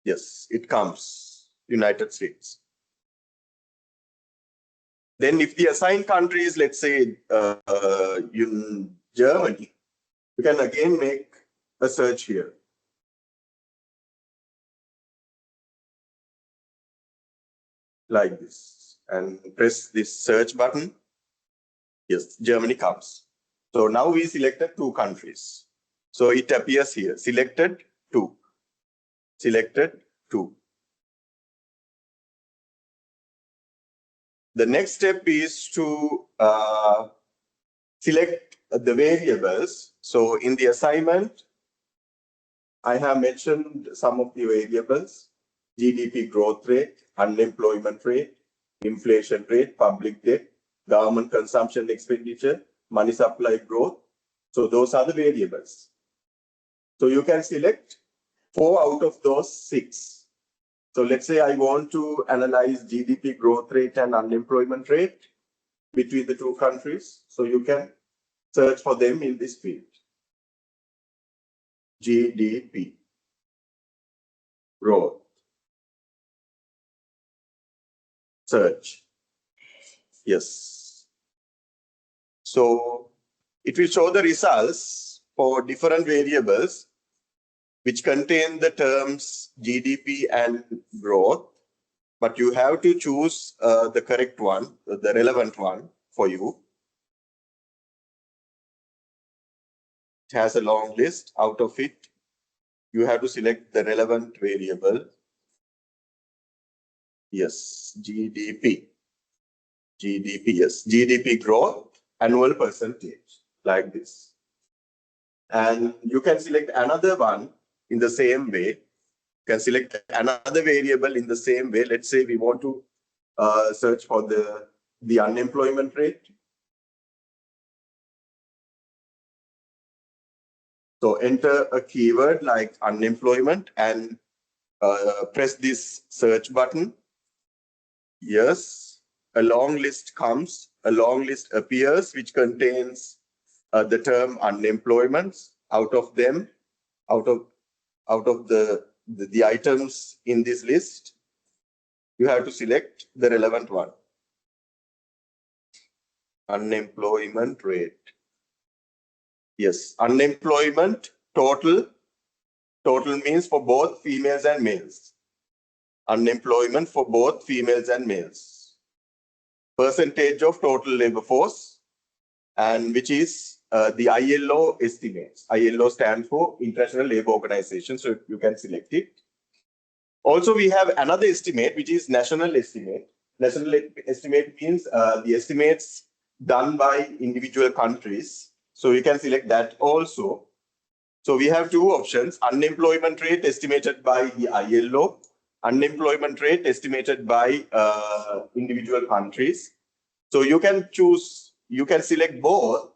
Yes, it comes, United States. Then if the assigned country is, let's say, in Germany, you can again make a search here. Like this, and press this search button. Yes, Germany comes. So now we selected 2 countries. So it appears here, selected 2. Selected 2. The next step is to select the variables. So in the assignment, I have mentioned some of the variables: GDP growth rate, unemployment rate, inflation rate, public debt, government consumption expenditure, money supply growth. So those are the variables. So you can select 4 out of those 6. So let's say I want to analyze GDP growth rate and unemployment rate between the 2 countries. So you can search for them in this field. GDP growth. Search. Yes. So it will show the results for different variables which contain the terms GDP and growth, but you have to choose the correct one, the relevant one for you. It has a long list. Out of it, you have to select the relevant variable. Yes, GDP. GDP, yes, GDP growth, annual percentage, like this. And you can select another one in the same way. You can select another variable in the same way. Let's say we want to search for the unemployment rate. So enter a keyword like unemployment and press this search button. Yes, a long list comes, a long list appears which contains the term unemployment. Out of them, out of the items in this list, you have to select the relevant one. Unemployment rate. Yes, unemployment total. Total means for both females and males. Unemployment for both females and males. Percentage of total labor force, and which is the ILO estimates. ILO stands for International Labour Organization, so you can select it. Also, we have another estimate, which is national estimate. National estimate means the estimates done by individual countries. So you can select that also. So we have 2 options: unemployment rate estimated by the ILO, unemployment rate estimated by individual countries. So you can choose, you can select both.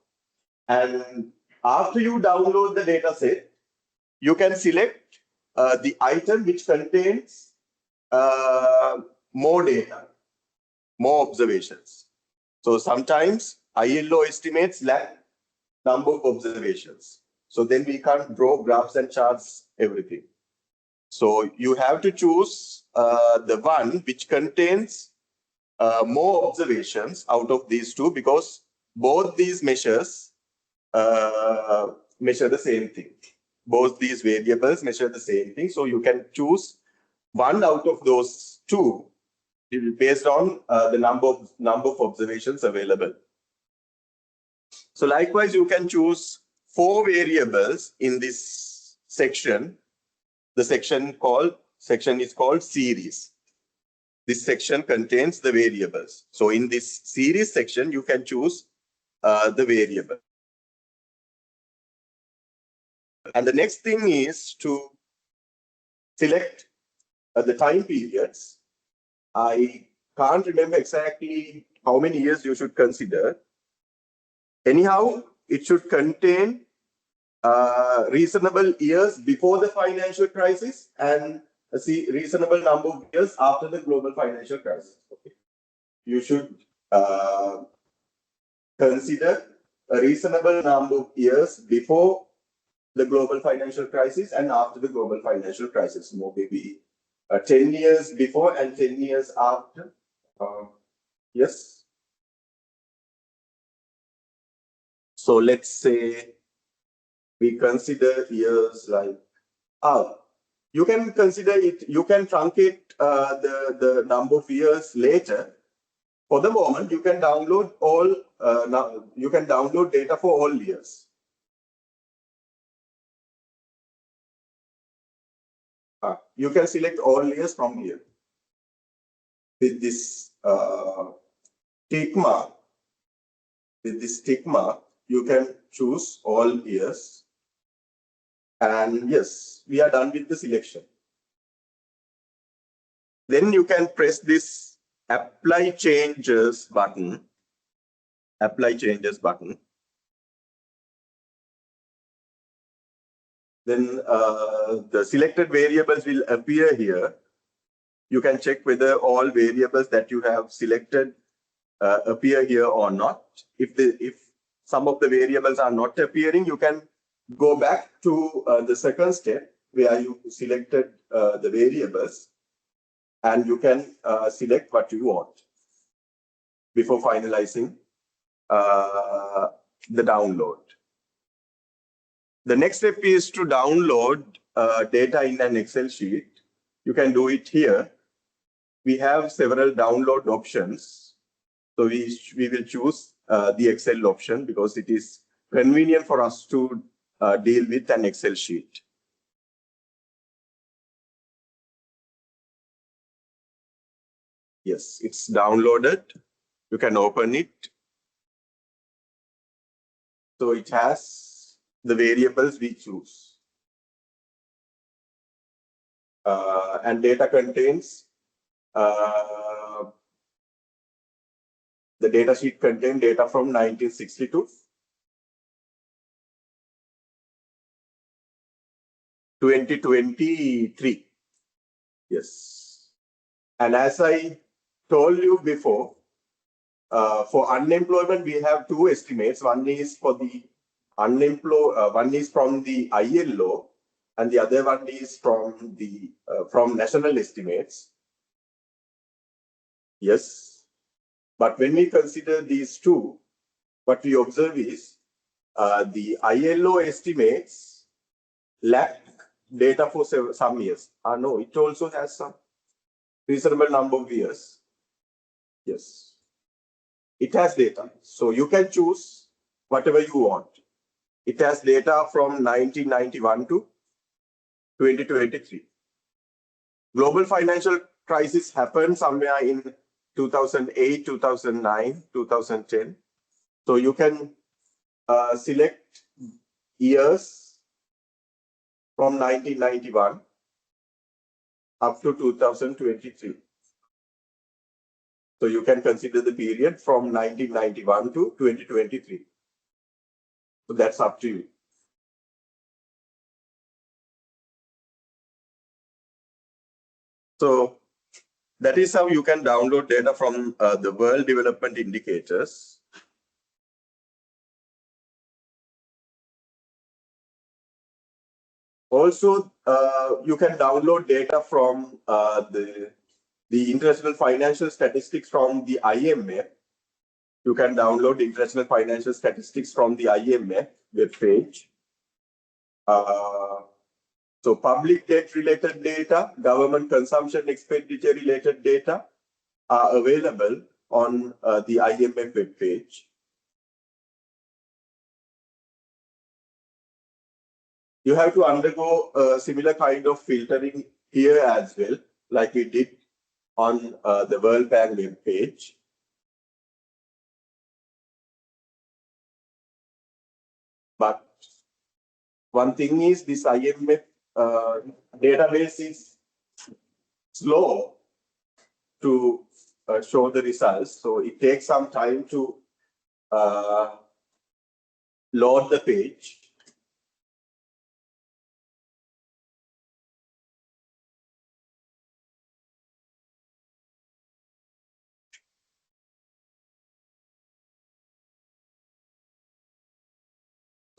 And after you download the data set, you can select the item which contains more data, more observations. So sometimes ILO estimates lack number of observations. So then we can't draw graphs and charts, everything. So you have to choose the one which contains more observations out of these 2, because both these measures measure the same thing. Both these variables measure the same thing. So you can choose one out of those 2 based on the number of observations available. So likewise, you can choose 4 variables in this section. The section is called series. This section contains the variables. So in this series section, you can choose the variable. And the next thing is to select the time periods. I can't remember exactly how many years you should consider. Anyhow, it should contain reasonable years before the financial crisis and a reasonable number of years after the global financial crisis. Okay. You should consider a reasonable number of years before the global financial crisis and after the global financial crisis. Maybe 10 years before and 10 years after. Yes. So let's say we consider years like, you can consider it, you can truncate the number of years later. For the moment, you can download all, now you can download data for all years. You can select all years from here. With this tick mark, you can choose all years. And yes, we are done with the selection. Then you can press this apply changes button. Apply changes button. Then the selected variables will appear here. You can check whether all variables that you have selected appear here or not. If some of the variables are not appearing, you can go back to the second step where you selected the variables, and you can select what you want before finalizing the download. The next step is to download data in an Excel sheet. You can do it here. We have several download options. So we will choose the Excel option because it is convenient for us to deal with an Excel sheet. Yes, it's downloaded. You can open it. So it has the variables we choose. And data contains, the data sheet contains data from 1962 2023. Yes. And as I told you before, for unemployment, we have two estimates. One is for the one is from the ILO, and the other one is from the from national estimates. Yes, but when we consider these two, what we observe is the ILO estimates lack data for some years. No, it also has some reasonable number of years. Yes, it has data, so you can choose whatever you want. It has data from 1991 to 2023. Global financial crisis happened somewhere in 2008, 2009, 2010. So you can select years from 1991 up to 2023. So you can consider the period from 1991 to 2023. So that's up to you. So that is how you can download data from the World Development Indicators. Also, you can download data from the international financial statistics from the IMF. You can download international financial statistics from the IMF web page. So public debt related data, government consumption expenditure related data are available on the IMF web page. You have to undergo a similar kind of filtering here as well, like we did on the World Bank web page. But one thing is this IMF database is slow to show the results. So it takes some time to load the page.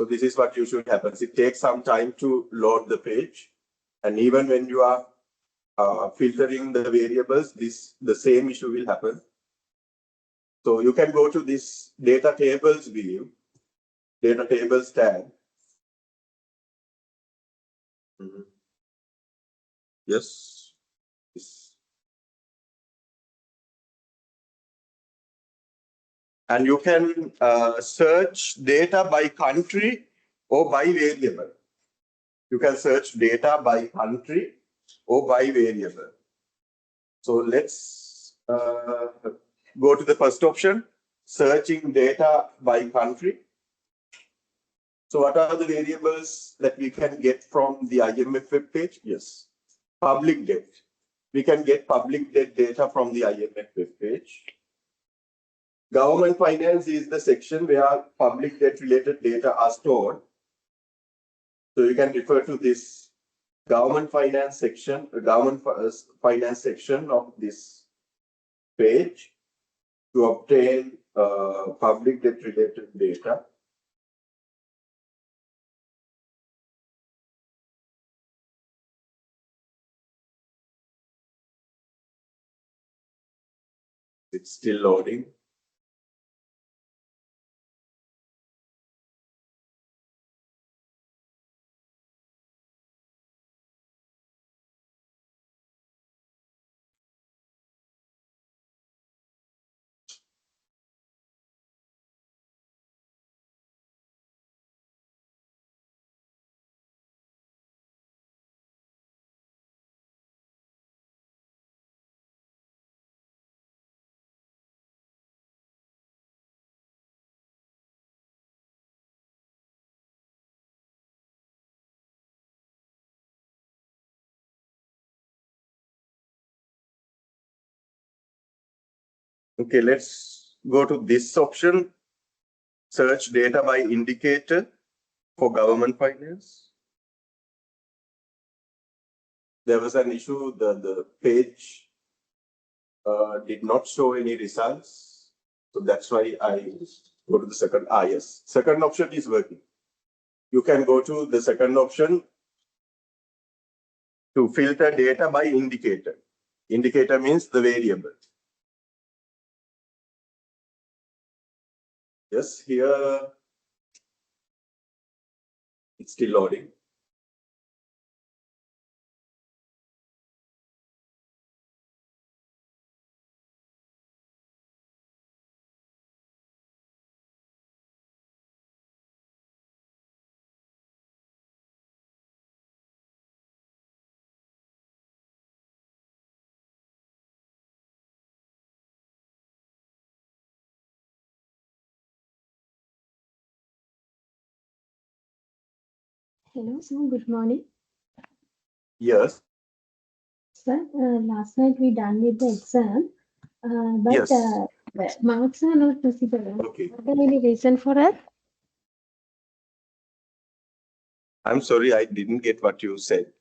So this is what usually happens. It takes some time to load the page. And even when you are filtering the variables, the same issue will happen. So you can go to this data tables view, data tables tab. Yes. And you can search data by country or by variable. You can search data by country or by variable. So let's go to the first option, searching data by country. So what are the variables that we can get from the IMF web page? Yes, public debt. We can get public debt data from the IMF web page. Government finance is the section where public debt related data are stored. So you can refer to this government finance section, finance section of this page to obtain public debt related data. It's still loading. Okay, let's go to this option, search data by indicator for government finance. There was an issue, the page did not show any results. So that's why I go to the second. Yes, second option is working. You can go to the second option to filter data by indicator. Indicator means the variable. Yes, here it's still loading. Hello, sir. Good morning. Yes. Sir, last night we done with the exam, but Yes. the marks are not visible. Okay. Is there any reason for that? I'm sorry, I didn't get what you said.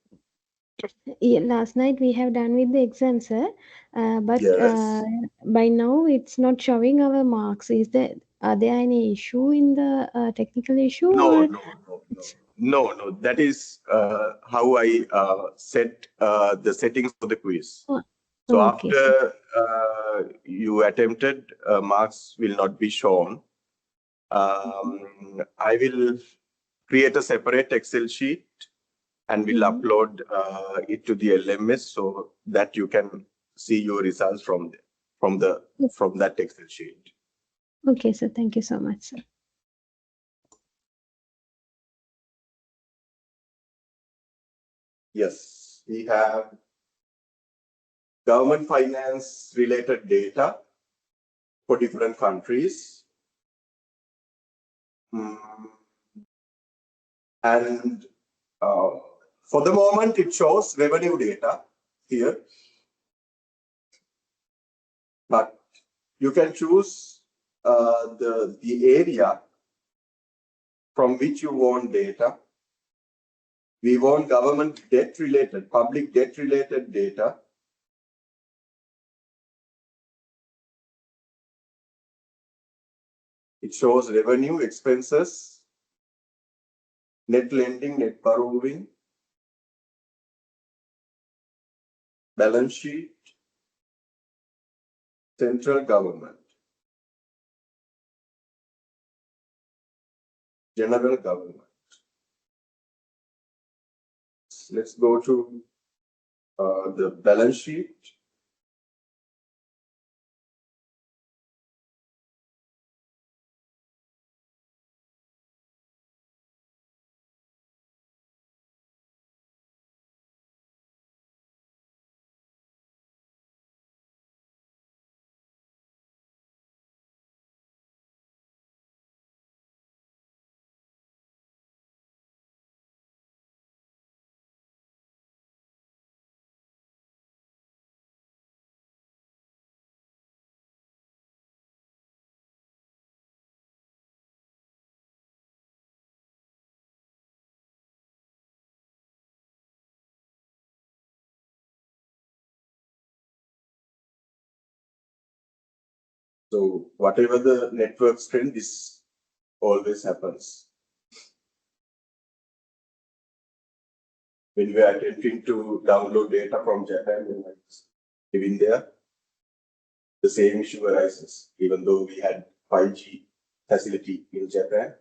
Yeah, last night we have done with the exam, sir, but Yes. by now it's not showing our marks. Are there any issue in the technical issue or No. That is how I set the settings for the quiz. Oh, So okay, sir. after you attempted, marks will not be shown. I will create a separate Excel sheet and will upload it to the LMS so that you can see your results from that Excel sheet. Okay, sir. Thank you so much, sir. Yes, we have government finance related data for different countries. And for the moment, it shows revenue data here. But you can choose the area from which you want data. We want government debt related, public debt related data. It shows revenue, expenses, net lending, net borrowing. balance sheet, central government, general government. Let's go to the balance sheet. So whatever the network strength, this always happens. When we are attempting to download data from Japan and living there, the same issue arises. Even though we had 5G facility in Japan,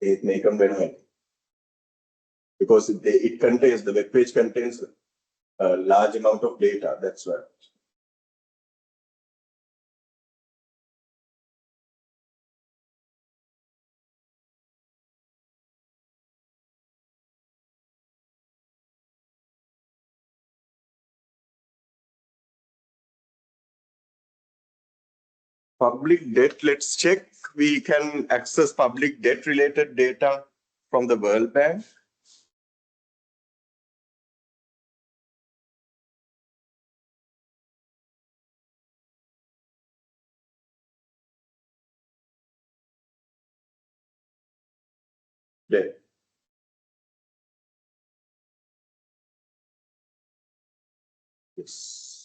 it may come when because it contains, the web page contains a large amount of data. That's why. Public debt, let's check. We can access public debt related data from the World Bank. Debt. Yes.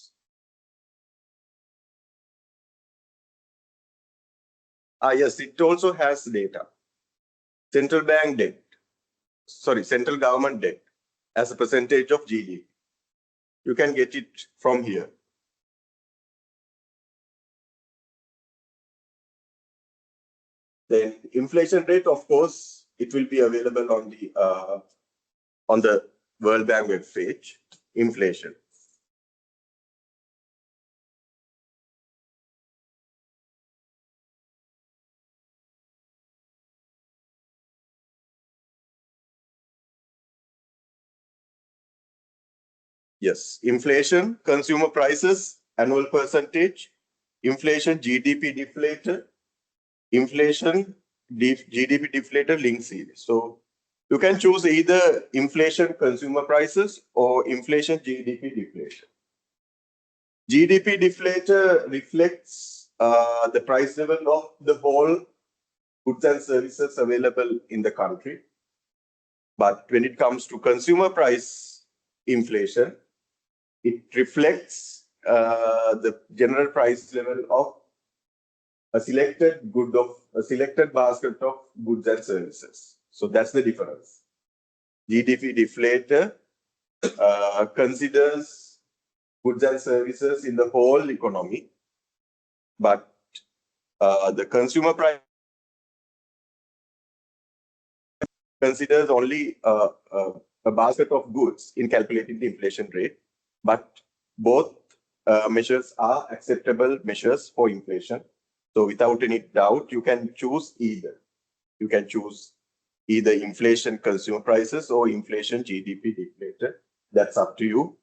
Yes, it also has data. Central bank debt, central government debt as a percentage of GDP. You can get it from here. Then inflation rate, of course, it will be available on the World Bank web page. Inflation. Yes, inflation, consumer prices, annual percentage, inflation, GDP deflator, inflation, GDP deflator link series. So you can choose either inflation, consumer prices, or inflation, GDP deflation. GDP deflator reflects the price level of the whole goods and services available in the country. But when it comes to consumer price inflation, it reflects the general price level of a selected basket of goods and services. So that's the difference. GDP deflator considers goods and services in the whole economy, but the consumer price considers only a basket of goods in calculating the inflation rate, but both measures are acceptable measures for inflation. So without any doubt, you can choose either. You can choose either inflation consumer prices or inflation GDP deflator. That's up to you.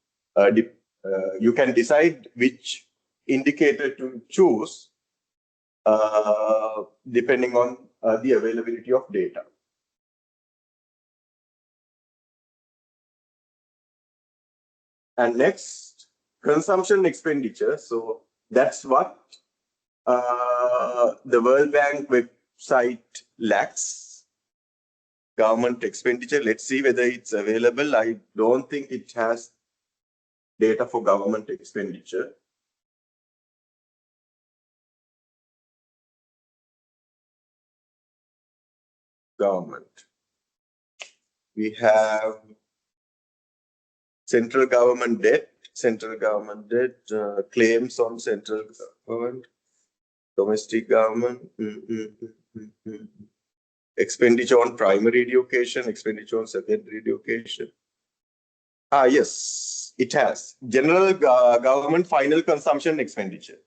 You can decide which indicator to choose depending on the availability of data. And next, consumption expenditure. So that's what the World Bank website lacks. Government expenditure. Let's see whether it's available. I don't think it has data for government expenditure. Government. We have central government debt, central government debt, claims on central government, domestic government, expenditure on primary education, expenditure on secondary education. Yes, it has. General government final consumption expenditure.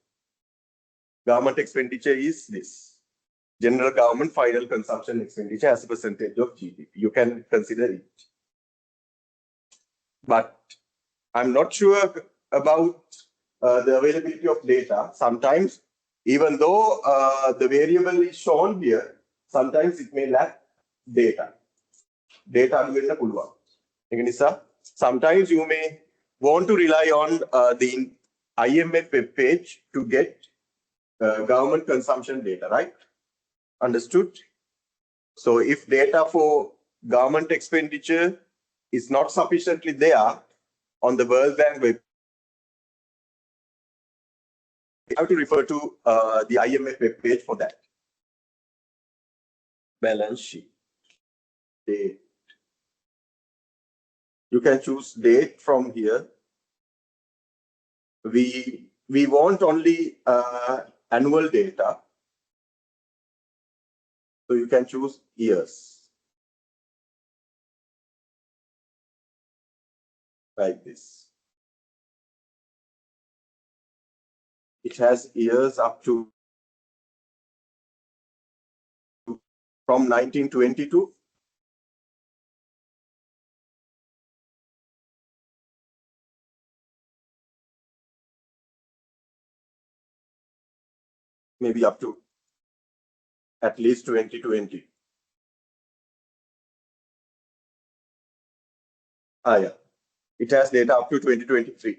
Government expenditure is this. General government final consumption expenditure as a percentage of GDP. You can consider it. But I'm not sure about the availability of data. Sometimes, even though the variable is shown here, sometimes it may lack data. Sometimes you may want to rely on the IMF web page to get government consumption data, right? Understood? So if data for government expenditure is not sufficiently there on the World Bank web, you have to refer to the IMF web page for that. Balance sheet. Date. You can choose date from here. We want only annual data. So you can choose years. Like this. It has years up to from 1922. Maybe up to at least 2020. Yeah. It has data up to 2023.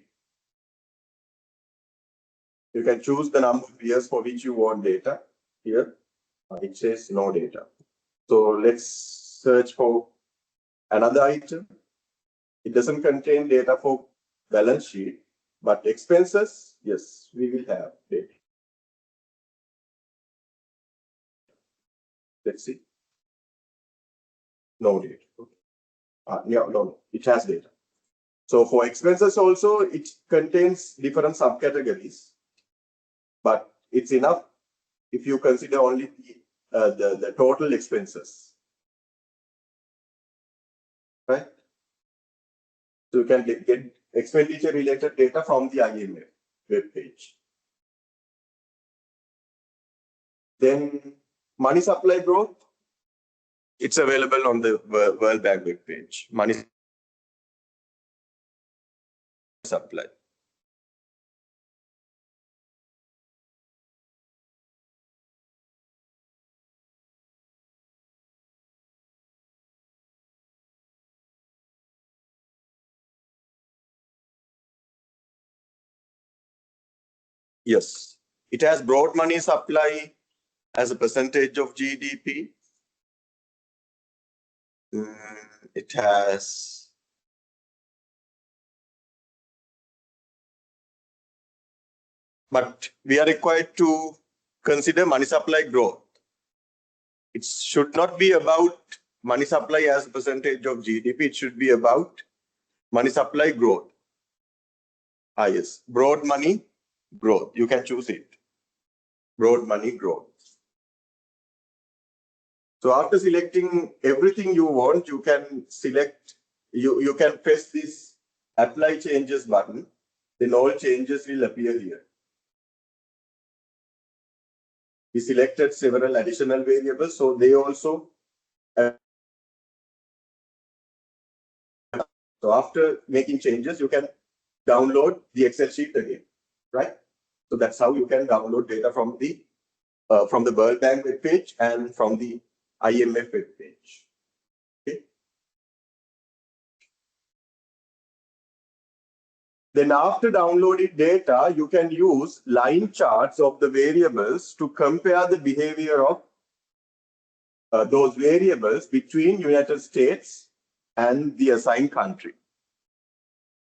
You can choose the number of years for which you want data. Here, it says no data. So let's search for another item. It doesn't contain data for balance sheet, but expenses, yes, we will have data. Let's see. No data. No, it has data. So for expenses also, it contains different subcategories, but it's enough if you consider only the total expenses, right? So you can get expenditure related data from the IMF web page. Then money supply growth, it's available on the World Bank web page. Money supply. Yes, it has broad money supply as a percentage of GDP. It has but we are required to consider money supply growth. It should not be about money supply as a percentage of GDP. It should be about money supply growth. Yes, broad money growth. You can choose it. Broad money growth. So after selecting everything you want, you can select, you can press this apply changes button. Then all changes will appear here. We selected several additional variables, so they also. So after making changes, you can download the Excel sheet again, right? So that's how you can download data from the World Bank web page and from the IMF web page. Okay. Then after downloading data, you can use line charts of the variables to compare the behavior of those variables between United States and the assigned country.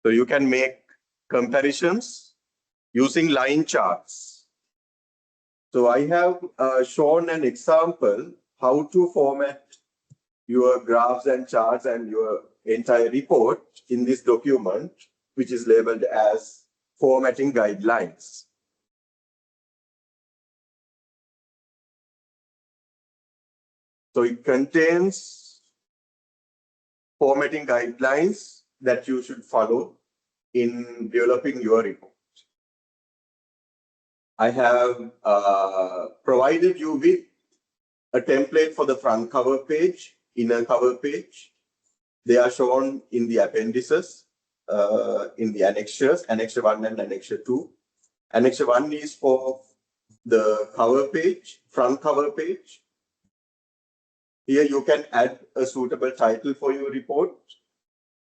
So you can make comparisons using line charts. So I have shown an example how to format your graphs and charts and your entire report in this document which is labeled as formatting guidelines. So it contains formatting guidelines that you should follow in developing your report. I have provided you with a template for the front cover page, inner cover page. They are shown in the appendices, in the annexures, Annexure 1 and Annexure 2. Annexure 1 is for the cover page, front cover page. Here you can add a suitable title for your report,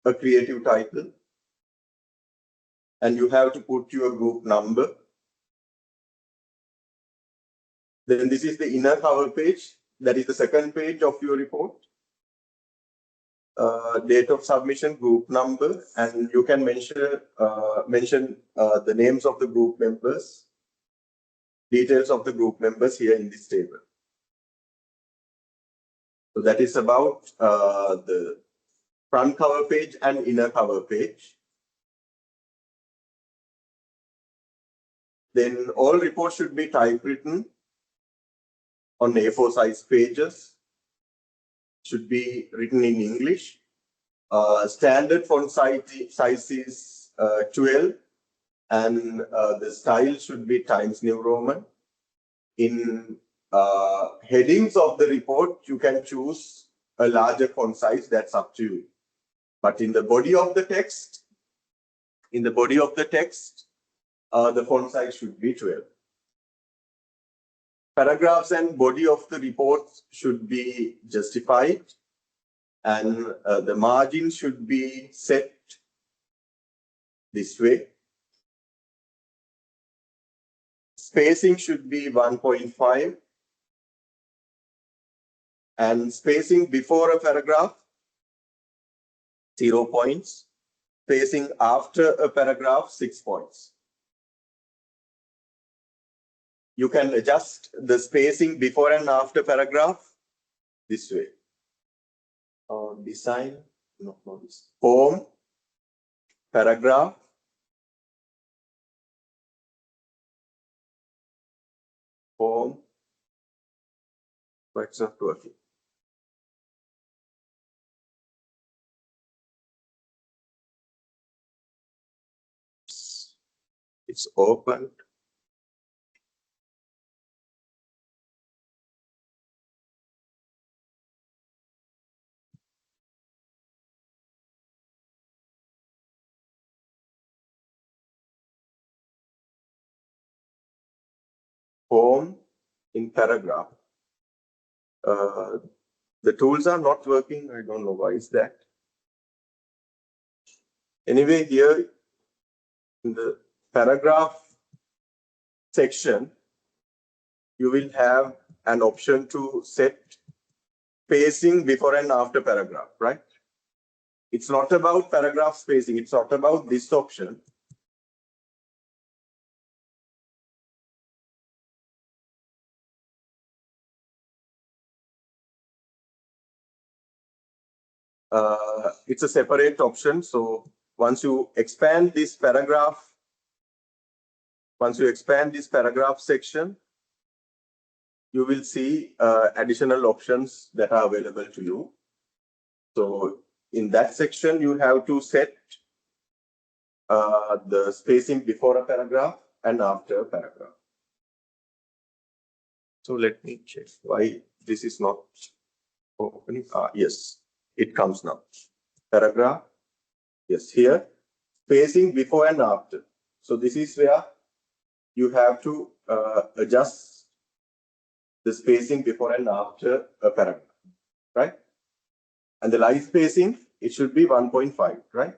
a creative title, and you have to put your group number. Then this is the inner cover page. That is the second page of your report. Date of submission, group number, and you can mention the names of the group members, details of the group members here in this table. So that is about the front cover page and inner cover page. Then all reports should be typewritten on A4 size pages, should be written in English. Standard font size is 12, and the style should be Times New Roman. In headings of the report, you can choose a larger font size, that's up to you. But in the body of the text, the font size should be 12. Paragraphs and body of the report should be justified, and the margin should be set this way. Spacing should be 1.5, and spacing before a paragraph, 0 points. Spacing after a paragraph, 6 points. You can adjust the spacing before and after paragraph this way. Design, no, not this. Form, paragraph, form, but it's not working. It's opened. Form in paragraph. The tools are not working. I don't know why is that. Anyway, here in the paragraph section, you will have an option to set spacing before and after paragraph, right? It's not about paragraph spacing. It's not about this option. It's a separate option. So once you expand this paragraph section, you will see additional options that are available to you. So in that section, you have to set the spacing before a paragraph and after a paragraph. So let me check why this is not opening. Yes, it comes now. Paragraph. Yes, here, spacing before and after. So this is where you have to adjust the spacing before and after a paragraph, right? And the line spacing, it should be 1.5, right?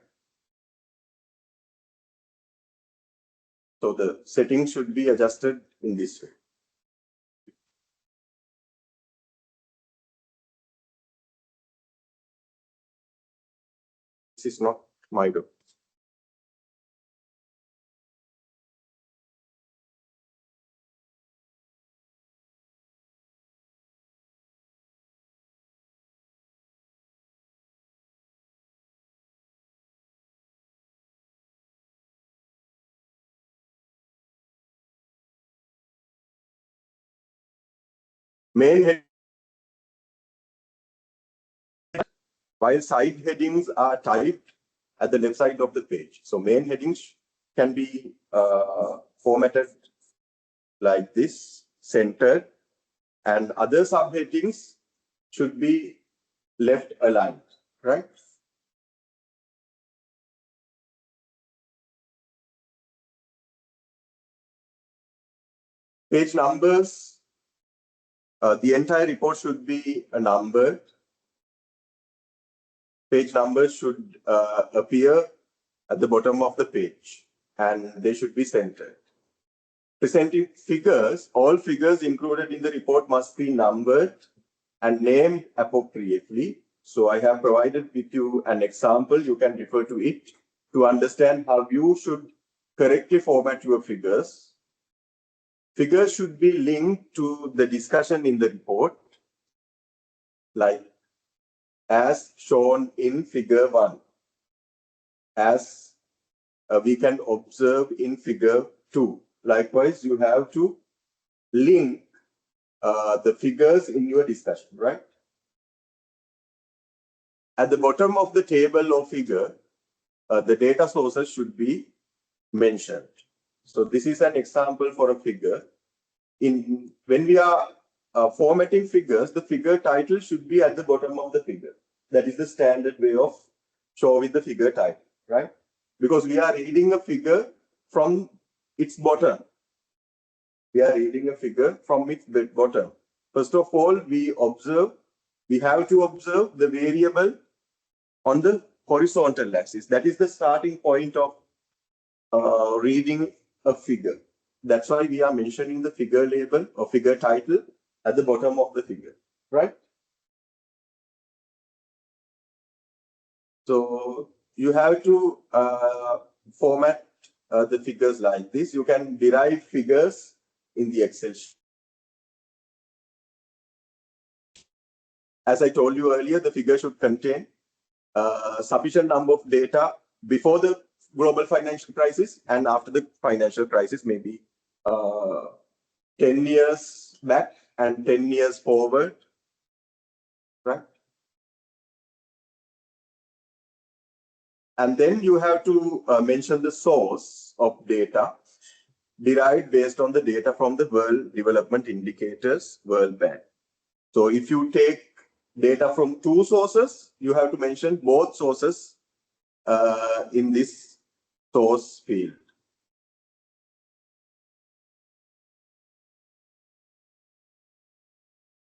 So the setting should be adjusted in this way. This is not my document. Main head, while side headings are typed at the left side of the page. So main headings can be formatted like this, centered, and other subheadings should be left aligned, right? Page numbers, the entire report should be numbered. Page numbers should appear at the bottom of the page, and they should be centered. Presenting figures, all figures included in the report must be numbered and named appropriately. So I have provided with you an example. You can refer to it to understand how you should correctly format your figures. Figures should be linked to the discussion in the report, like as shown in figure 1, as we can observe in figure 2. Likewise, you have to link the figures in your discussion, right? At the bottom of the table or figure, the data sources should be mentioned. So this is an example for a figure. When we are formatting figures, the figure title should be at the bottom of the figure. That is the standard way of showing the figure title, right? Because we are reading a figure from its bottom. We are reading a figure from its bottom. First of all, we have to observe the variable on the horizontal axis. That is the starting point of reading a figure. That's why we are mentioning the figure label or figure title at the bottom of the figure, right? So you have to format the figures like this. You can derive figures in the Excel sheet. As I told you earlier, the figure should contain sufficient number of data before the global financial crisis and after the financial crisis, maybe 10 years back and 10 years forward, right? And then you have to mention the source of data derived based on the data from the World Development Indicators, World Bank. So if you take data from 2 sources, you have to mention both sources in this source field.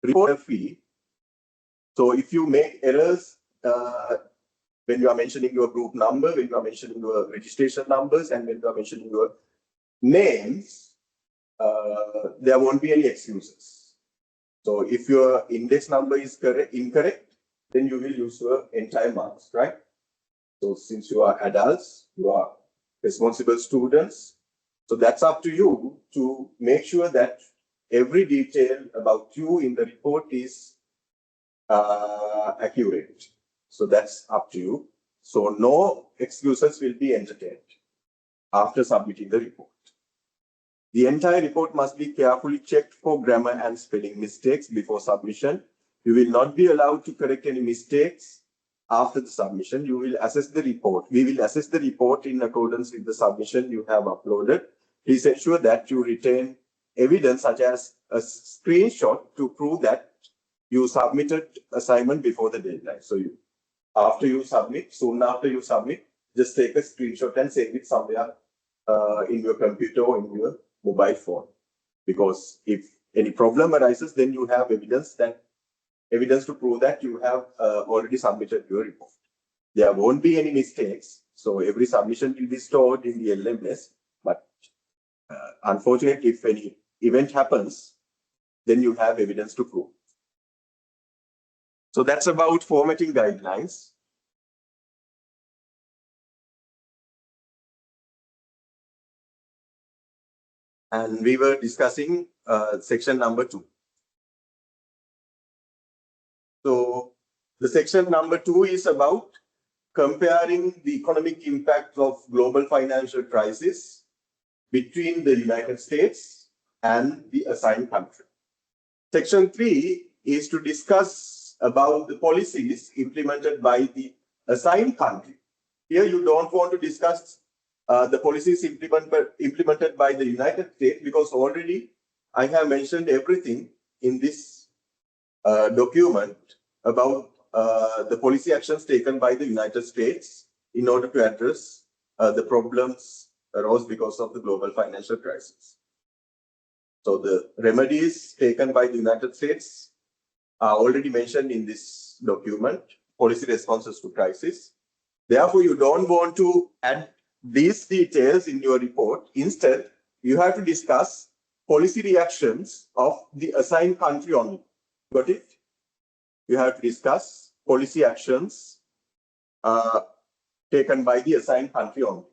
Report fee. So if you make errors when you are mentioning your group number, when you are mentioning your registration numbers, and when you are mentioning your names, there won't be any excuses. So if your index number is incorrect, then you will lose your entire marks, right? So since you are adults, you are responsible students, so that's up to you to make sure that every detail about you in the report is accurate. So that's up to you. So no excuses will be entertained after submitting the report. The entire report must be carefully checked for grammar and spelling mistakes before submission. You will not be allowed to correct any mistakes after the submission. You will assess the report. We will assess the report in accordance with the submission you have uploaded. Please ensure that you retain evidence such as a screenshot to prove that you submitted assignment before the deadline. So after you submit, soon after you submit, just take a screenshot and save it somewhere in your computer or in your mobile phone. Because if any problem arises, then you have evidence to prove that you have already submitted your report. There won't be any mistakes. So every submission will be stored in the LMS. But unfortunately, if any event happens, then you have evidence to prove. So that's about formatting guidelines. And we were discussing section number 2. So the section number 2 is about comparing the economic impact of global financial crisis between the United States and the assigned country. Section 3 is to discuss about the policies implemented by the assigned country. Here you don't want to discuss the policies implemented by the United States, because already I have mentioned everything in this document about the policy actions taken by the United States in order to address the problems arose because of the global financial crisis. So the remedies taken by the United States are already mentioned in this document, policy responses to crisis. Therefore, you don't want to add these details in your report. Instead, you have to discuss policy reactions of the assigned country only. Got it? You have to discuss policy actions taken by the assigned country only.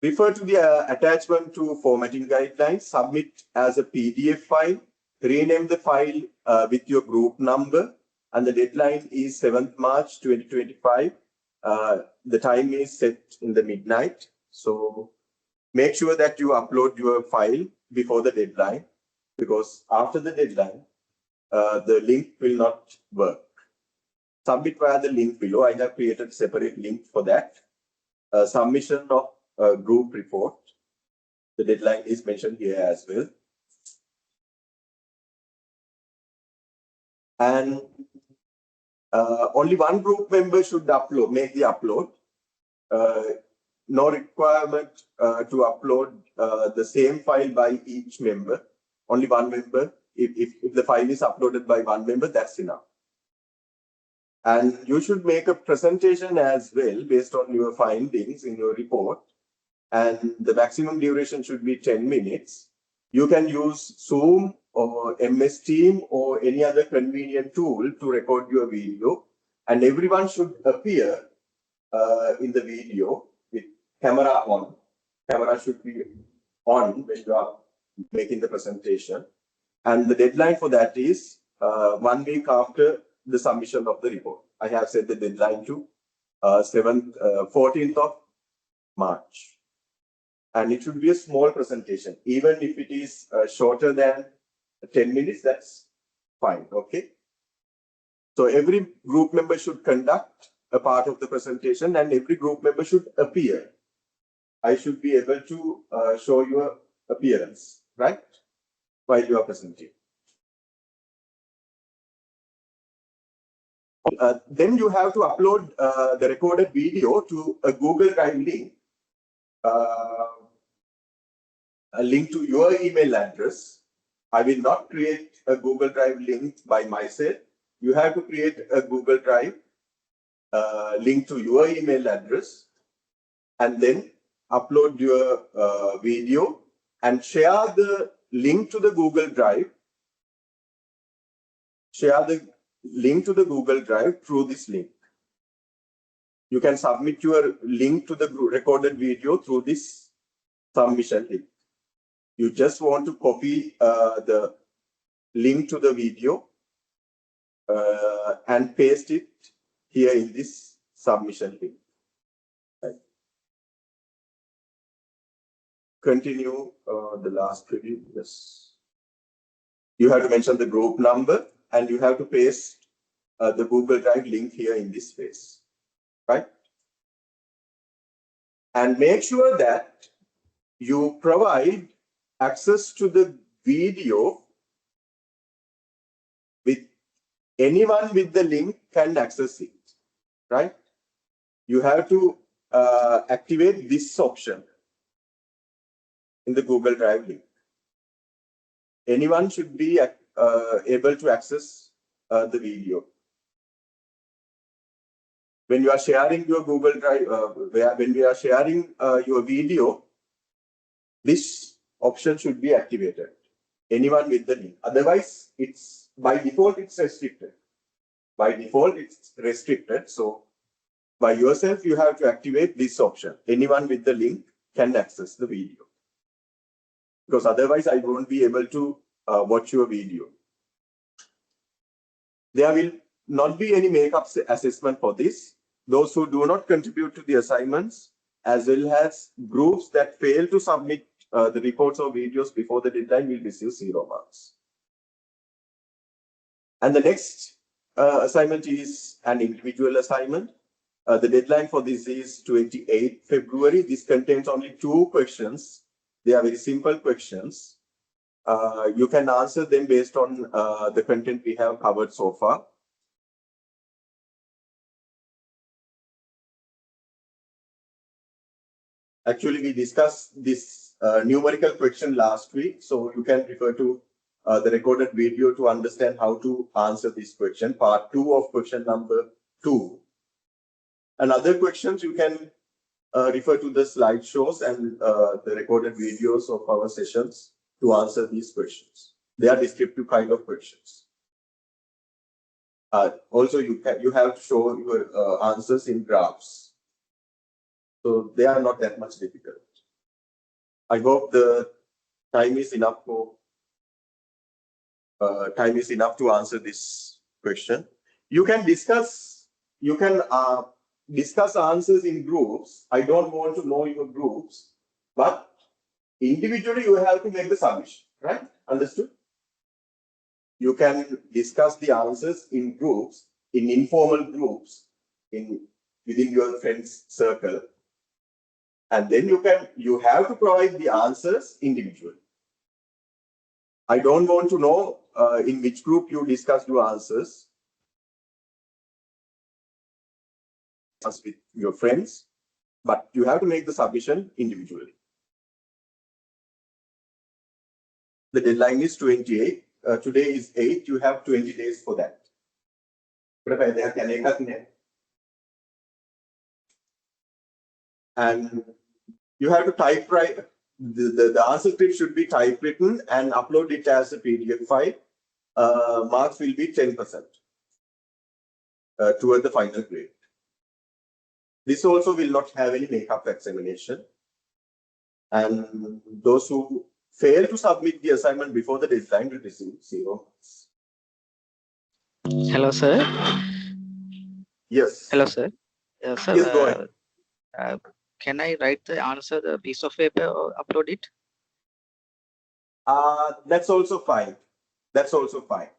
Refer to the attachment to formatting guidelines, submit as a PDF file, rename the file with your group number, and the deadline is 7th March 2025. The time is set in the midnight. So make sure that you upload your file before the deadline, because after the deadline, the link will not work. Submit via the link below. I have created a separate link for that. Submission of group report. The deadline is mentioned here as well. And only one group member should make the upload. No requirement to upload the same file by each member. Only one member. If the file is uploaded by one member, that's enough. And you should make a presentation as well based on your findings in your report. And the maximum duration should be 10 minutes. You can use Zoom or MS Team or any other convenient tool to record your video. And everyone should appear in the video with camera on. Camera should be on when you are making the presentation. And the deadline for that is 1 week after the submission of the report. I have set the deadline to 14th of March. And it should be a small presentation. Even if it is shorter than 10 minutes, that's fine, okay? So every group member should conduct a part of the presentation and every group member should appear. I should be able to show your appearance, right? While you are presenting. Then you have to upload the recorded video to a Google Drive link. A link to your email address. I will not create a Google Drive link by myself. You have to create a Google Drive link to your email address and then upload your video and share the link to the Google Drive. Share the link to the Google Drive through this link. You can submit your link to the recorded video through this submission link. You just want to copy the link to the video and paste it here in this submission link. Right. Continue the last review. Yes. You have to mention the group number and you have to paste the Google Drive link here in this space. Right? And make sure that you provide access to the video with anyone with the link can access it, right? You have to activate this option in the Google Drive link. Anyone should be able to access the video. When you are sharing your Google Drive, when we are sharing your video, this option should be activated. Anyone with the link. Otherwise, it's by default, it's restricted. By default, it's restricted. So by yourself, you have to activate this option. Anyone with the link can access the video. Because otherwise, I won't be able to watch your video. There will not be any makeup assessment for this. Those who do not contribute to the assignments, as well as groups that fail to submit the reports or videos before the deadline will receive 0 marks. And the next assignment is an individual assignment. The deadline for this is 28 February. This contains only 2 questions. They are very simple questions. You can answer them based on the content we have covered so far. Actually, we discussed this numerical question last week, so you can refer to the recorded video to understand how to answer this question, part 2 of question number 2. And other questions, you can refer to the slideshows and the recorded videos of our sessions to answer these questions. They are descriptive kind of questions. Also, you have to show your answers in graphs. So they are not that much difficult. I hope the time is enough for to answer this question. You can discuss answers in groups. I don't want to know your groups, but individually you have to make the submission, right? Understood? You can discuss the answers in groups, in informal groups, within your friends circle. And then you have to provide the answers individually. I don't want to know in which group you discussed your answers with your friends, but you have to make the submission individually. The deadline is 28. Today is 8. You have 20 days for that. And you have to typewrite. The answer script should be typewritten and upload it as a PDF file. Marks will be 10% toward the final grade. This also will not have any makeup examination. And those who fail to submit the assignment before the deadline will receive 0 marks. Hello, sir. Yes. Hello, sir. Sir, Yes, go ahead. can I write the answer, the piece of paper, or upload it? That's also fine. That's also fine.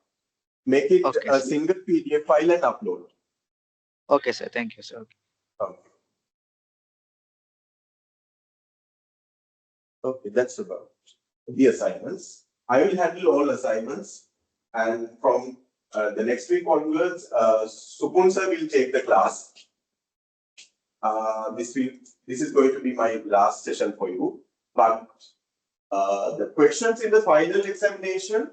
Make it Okay, a sir. single PDF file and upload. Okay, sir. Thank you, sir. Okay. Okay, that's about the assignments. I will handle all assignments, and from the next week onwards, Supun sir will take the class. This is going to be my last session for you. But the questions in the final examination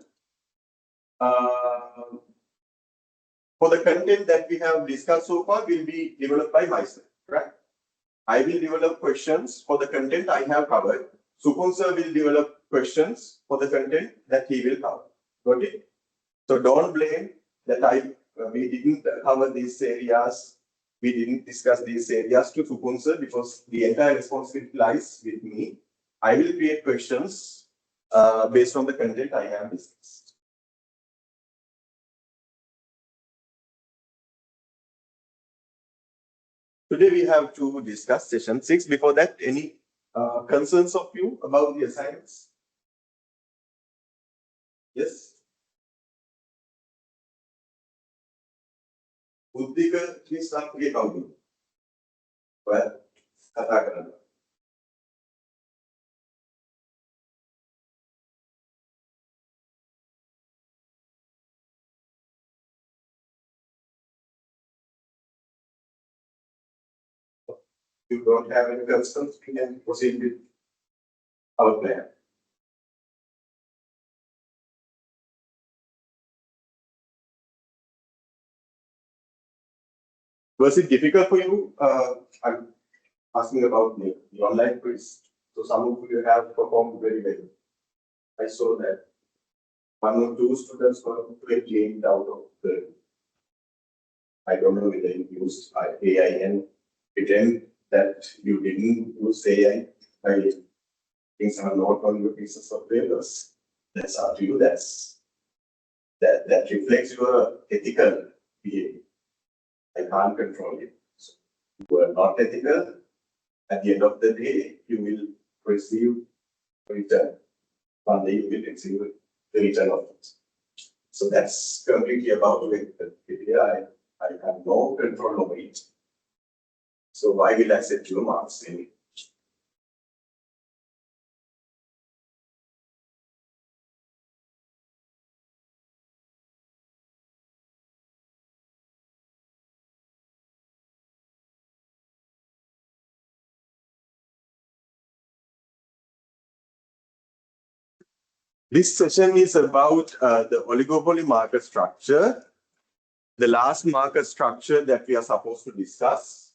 for the content that we have discussed so far will be developed by myself, right? I will develop questions for the content I have covered. Supun sir will develop questions for the content that he will cover. Got it? So don't blame that we didn't cover these areas. We didn't discuss these areas to Supun sir because the entire responsibility lies with me. I will create questions based on the content I have discussed. Today we have to discuss session 6. Before that, any concerns of you about the assignments? Yes? Uddika, please not forget about you. Well, kata karana. If you don't have any concerns, we can proceed with our plan. Was it difficult for you? I'm asking about the online quiz. So some of you have performed very well. I saw that 1 or 2 students got 28 out of 30. I don't know whether you used AI and pretend that you didn't use AI by putting some note on your pieces of papers. That's up to you. That reflects your ethical behavior. I can't control it. So you are not ethical. At the end of the day, you will receive return on the utility the return of it. So that's completely about it. I have no control over it. So why will I set your marks in it? This session is about the oligopoly market structure, the last market structure that we are supposed to discuss.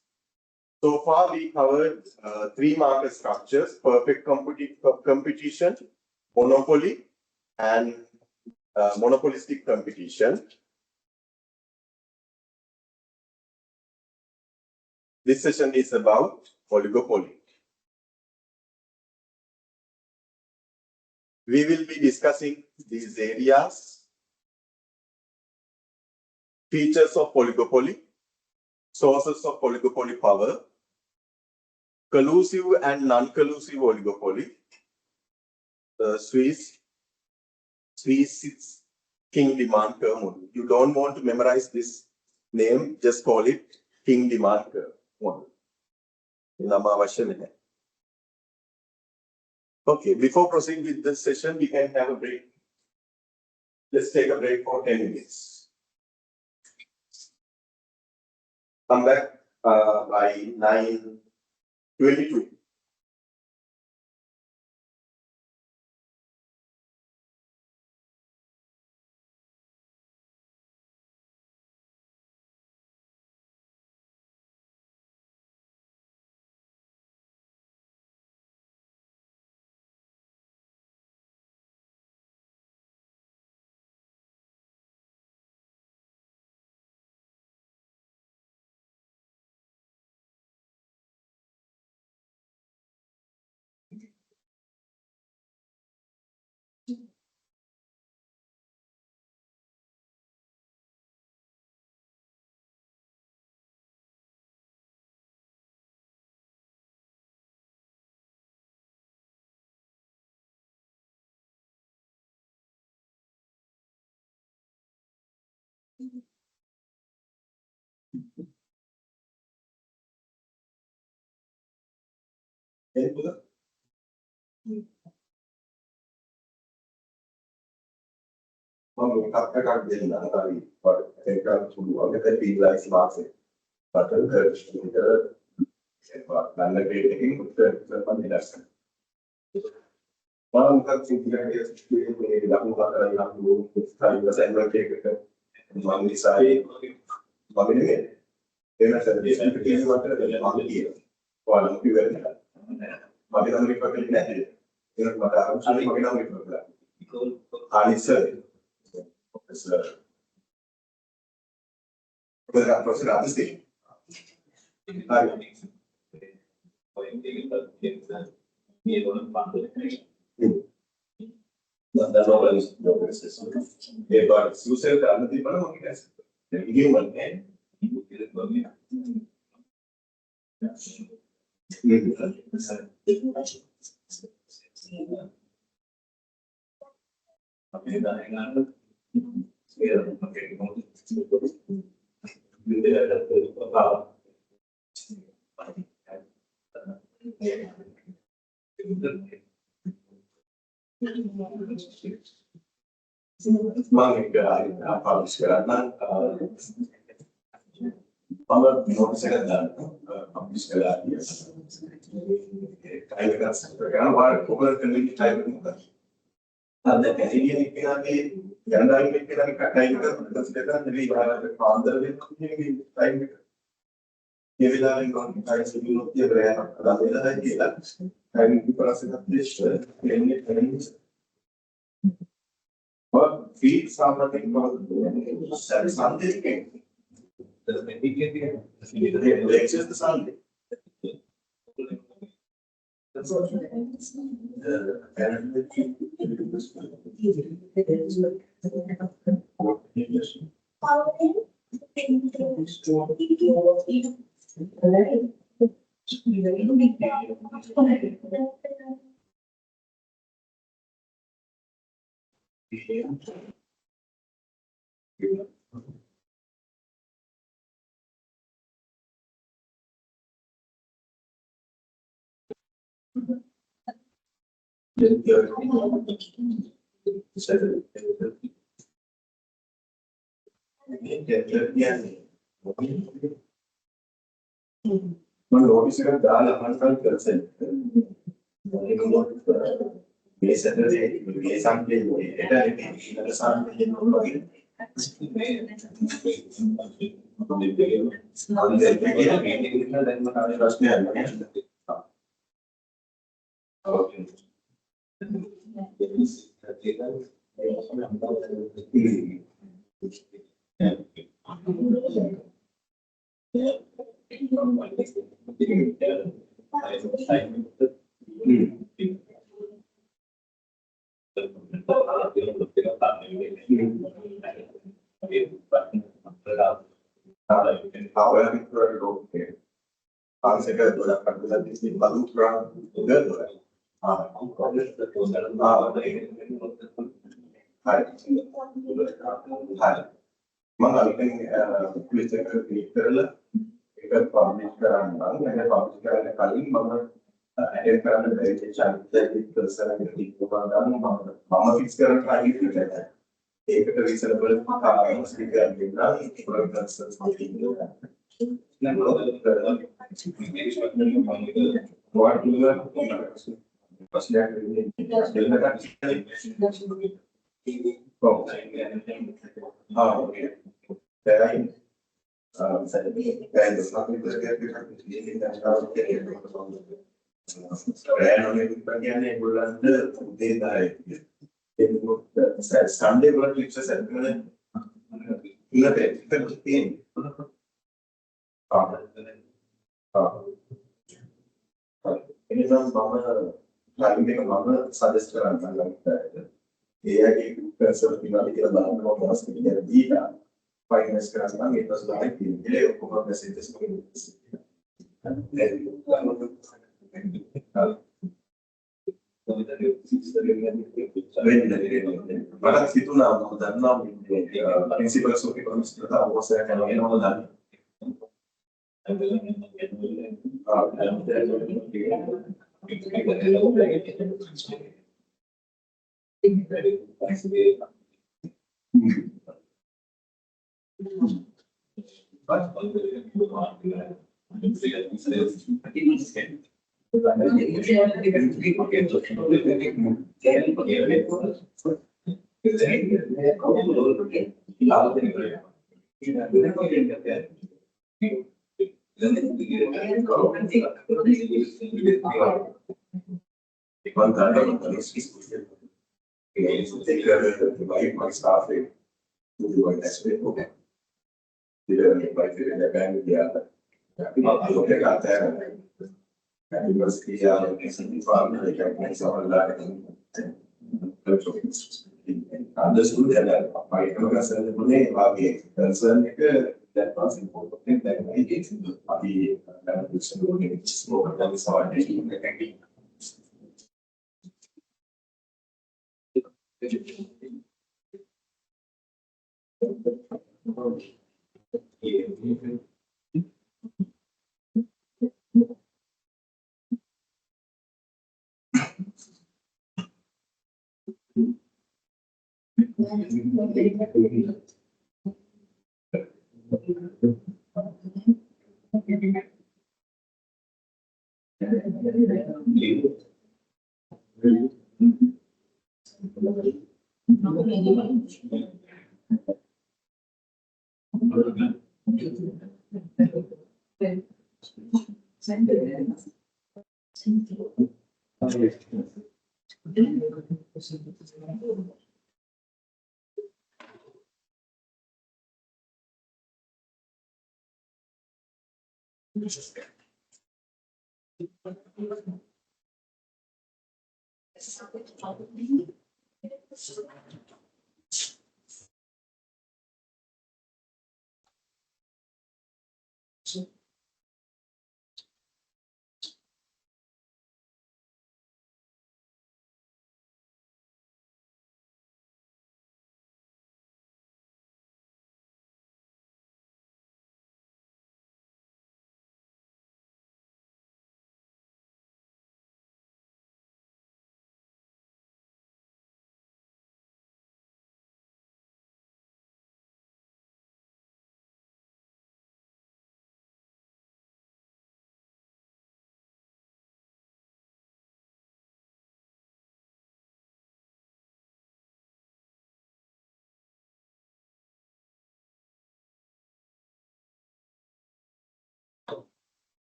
So far, we covered 3 market structures: perfect competition, monopoly, and monopolistic competition. This session is about oligopoly. We will be discussing these areas: features of oligopoly, sources of oligopoly power, collusive and non-collusive oligopoly, Swiss king demand curve model. You don't want to memorize this name, just call it king demand curve model. Okay, before proceeding with this session, we can have a break. Let's take a break for 10 minutes. Come back by 9:22.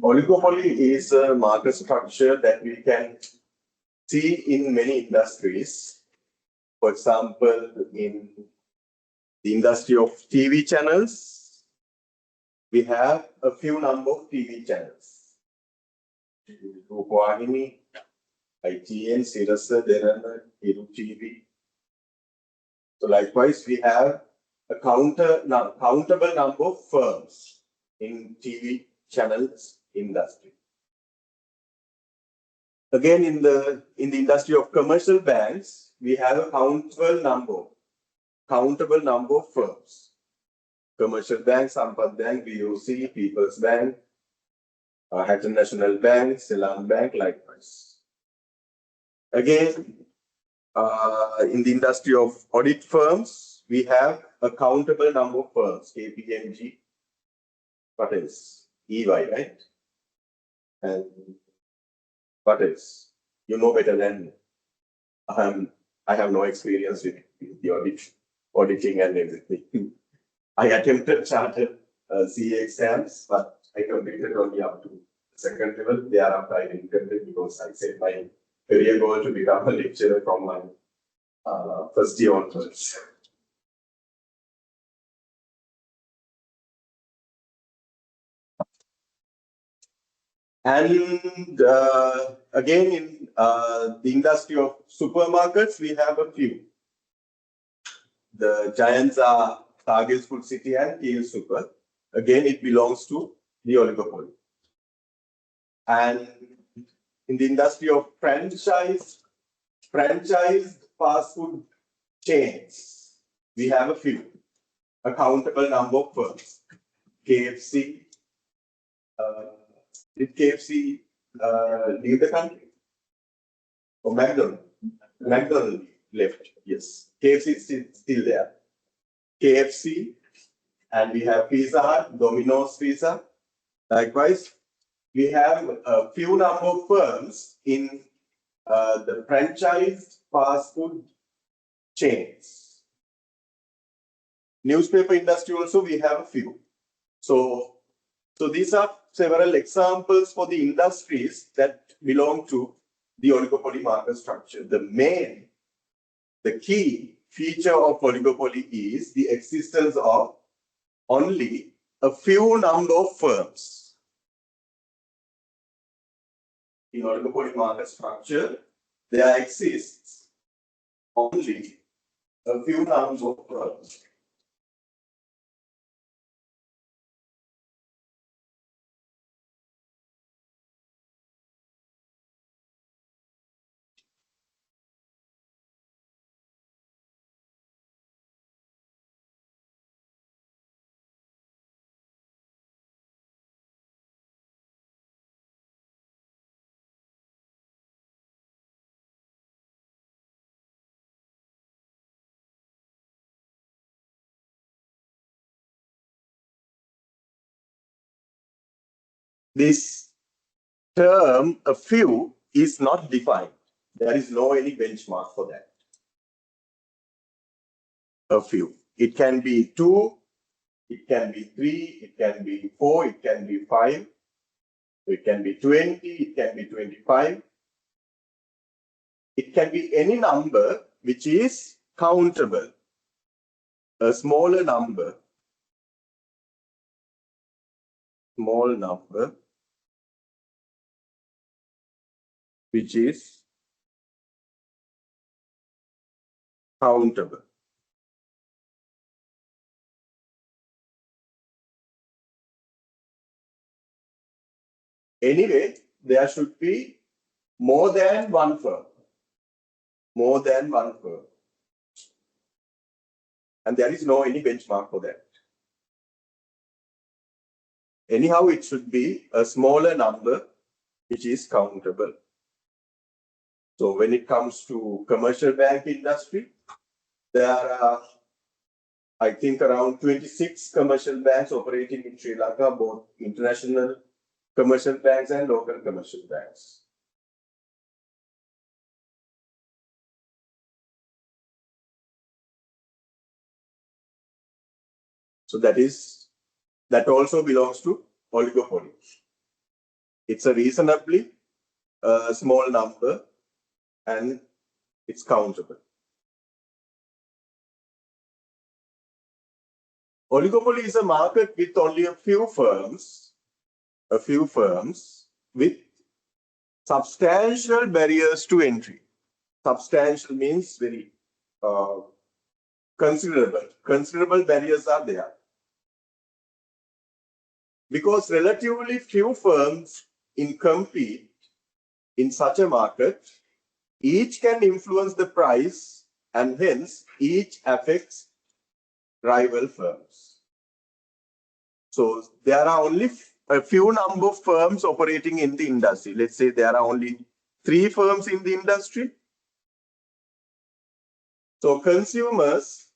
Oligopoly is a market structure that we can see in many industries. For example, in the industry of TV channels, we have a few number of TV channels. Rupawahini, ITN, Sirasa, Derana, Hiru TV. So likewise, we have a countable number of firms in TV channels industry. Again, in the industry of commercial banks, we have a countable number of firms. Commercial bank, Sampath Bank, BOC, People's Bank, Hatton National Bank, Ceylon Bank, likewise. Again, in the industry of audit firms, we have a countable number of firms, KPMG, what else? EY, right? And what else? You know better than me. I have no experience with the auditing and everything. I attempted chartered CA exams, but I completed only up to the second level. Thereafter, I didn't complete because I set my career goal to become a lecturer from my first year onwards. And again, in the industry of supermarkets, we have a few. The giants are Target's Food City and TL Super. Again, it belongs to the oligopoly. And in the industry of franchised fast food chains, we have a few. A countable number of firms. KFC. Did KFC leave the country? Or McDonald's? McDonald's left, yes. KFC is still there. KFC, and we have Pizza Hut, Domino's Pizza. Likewise, we have a few number of firms in the franchised fast food chains. Newspaper industry also, we have a few. So these are several examples for the industries that belong to the oligopoly market structure. The key feature of oligopoly is the existence of only a few number of firms. In oligopoly market structure, there exists only a few number of firms. this term, a few, is not defined. There is no any benchmark for that. A few. It can be 2, it can be 3, it can be 4, it can be 5, it can be 20, it can be 25. It can be any number which is countable. A smaller number, small number, which is countable. Anyway, there should be more than one firm. More than one firm. And there is no any benchmark for that. Anyhow, it should be a smaller number which is countable. So when it comes to commercial bank industry, there are, I think, around 26 commercial banks operating in Sri Lanka, both international commercial banks and local commercial banks. So that also belongs to oligopoly. It's a reasonably small number and it's countable. Oligopoly is a market with only a few firms with substantial barriers to entry. Substantial means very considerable. Considerable barriers are there. Because relatively few firms compete in such a market, each can influence the price and hence each affects rival firms. So there are only a few number of firms operating in the industry. Let's say there are only 3 firms in the industry. So consumers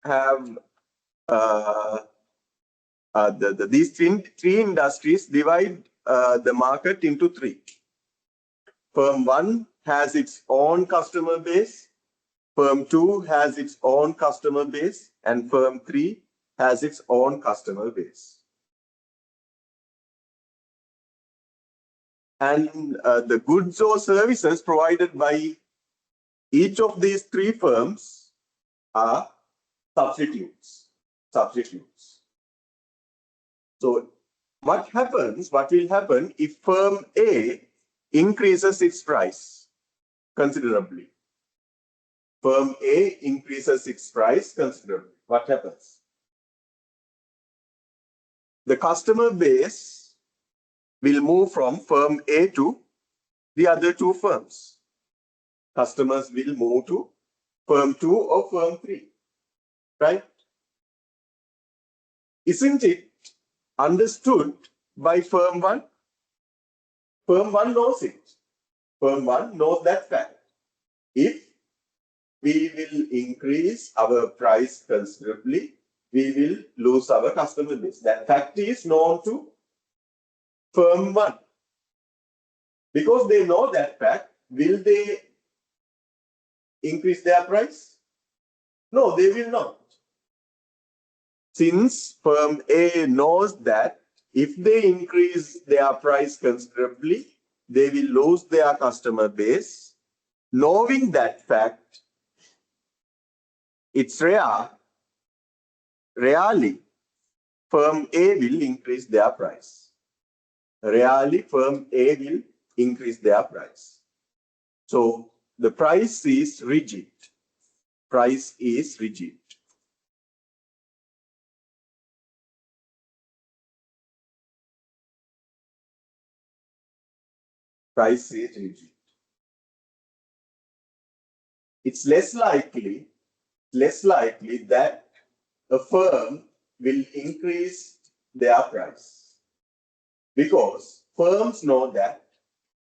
have these three industries divide the market into 3. Firm 1 has its own customer base, firm 2 has its own customer base, and firm 3 has its own customer base. And the goods or services provided by each of these 3 firms are substitutes. So what will happen if firm A increases its price considerably? Firm A increases its price considerably. What happens? The customer base will move from firm A to the other 2 firms. Customers will move to firm 2 or firm 3, right? Isn't it understood by firm 1? Firm 1 knows it. Firm 1 knows that fact. If we will increase our price considerably, we will lose our customer base. That fact is known to firm 1. Because they know that fact, will they increase their price? No, they will not. Since firm A knows that if they increase their price considerably, they will lose their customer base. Knowing that fact, it's rarely firm A will increase their price. Rarely firm A will increase their price. So the price is rigid. Price is rigid. Price is rigid. It's less likely that a firm will increase their price, because firms know that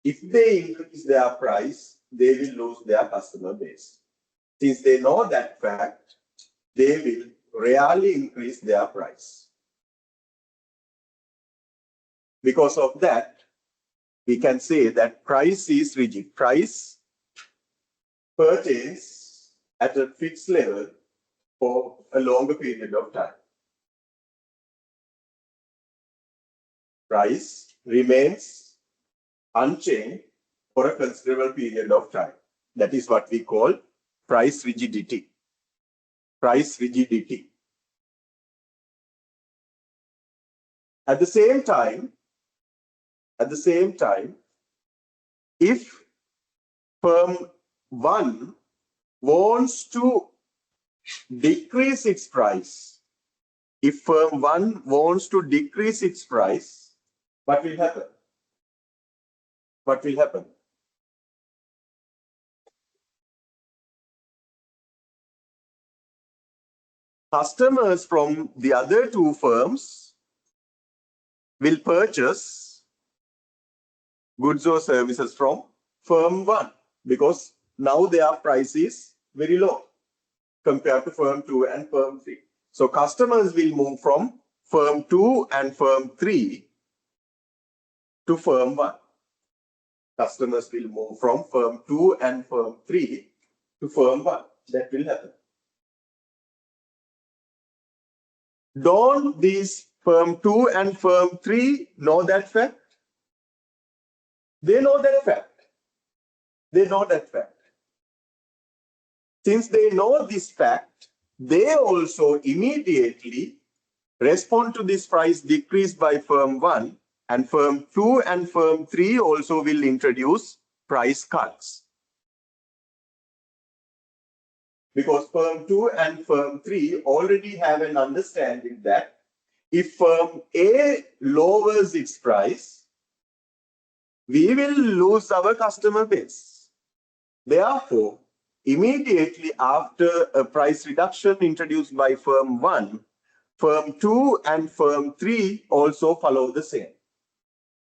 if they increase their price, they will lose their customer base. Since they know that fact, they will rarely increase their price. Because of that, we can say that price is rigid. Price pertains at a fixed level for a longer period of time. Price remains unchanged for a considerable period of time. That is what we call price rigidity. Price rigidity. At the same time, if firm 1 wants to decrease its price, if firm 1 wants to decrease its price, what will happen? What will happen? Customers from the other two firms will purchase goods or services from firm 1 because now their price is very low compared to firm 2 and firm 3. So customers will move from firm 2 and firm 3 to firm 1. Customers will move from firm 2 and firm 3 to firm 1. That will happen. Don't these firm 2 and firm 3 know that fact? They know that fact. They know that fact. Since they know this fact, they also immediately respond to this price decrease by firm 1, and firm 2 and firm 3 also will introduce price cuts. Because firm 2 and firm 3 already have an understanding that if firm A lowers its price, we will lose our customer base. Therefore, immediately after a price reduction introduced by firm 1, firm 2 and firm 3 also follow the same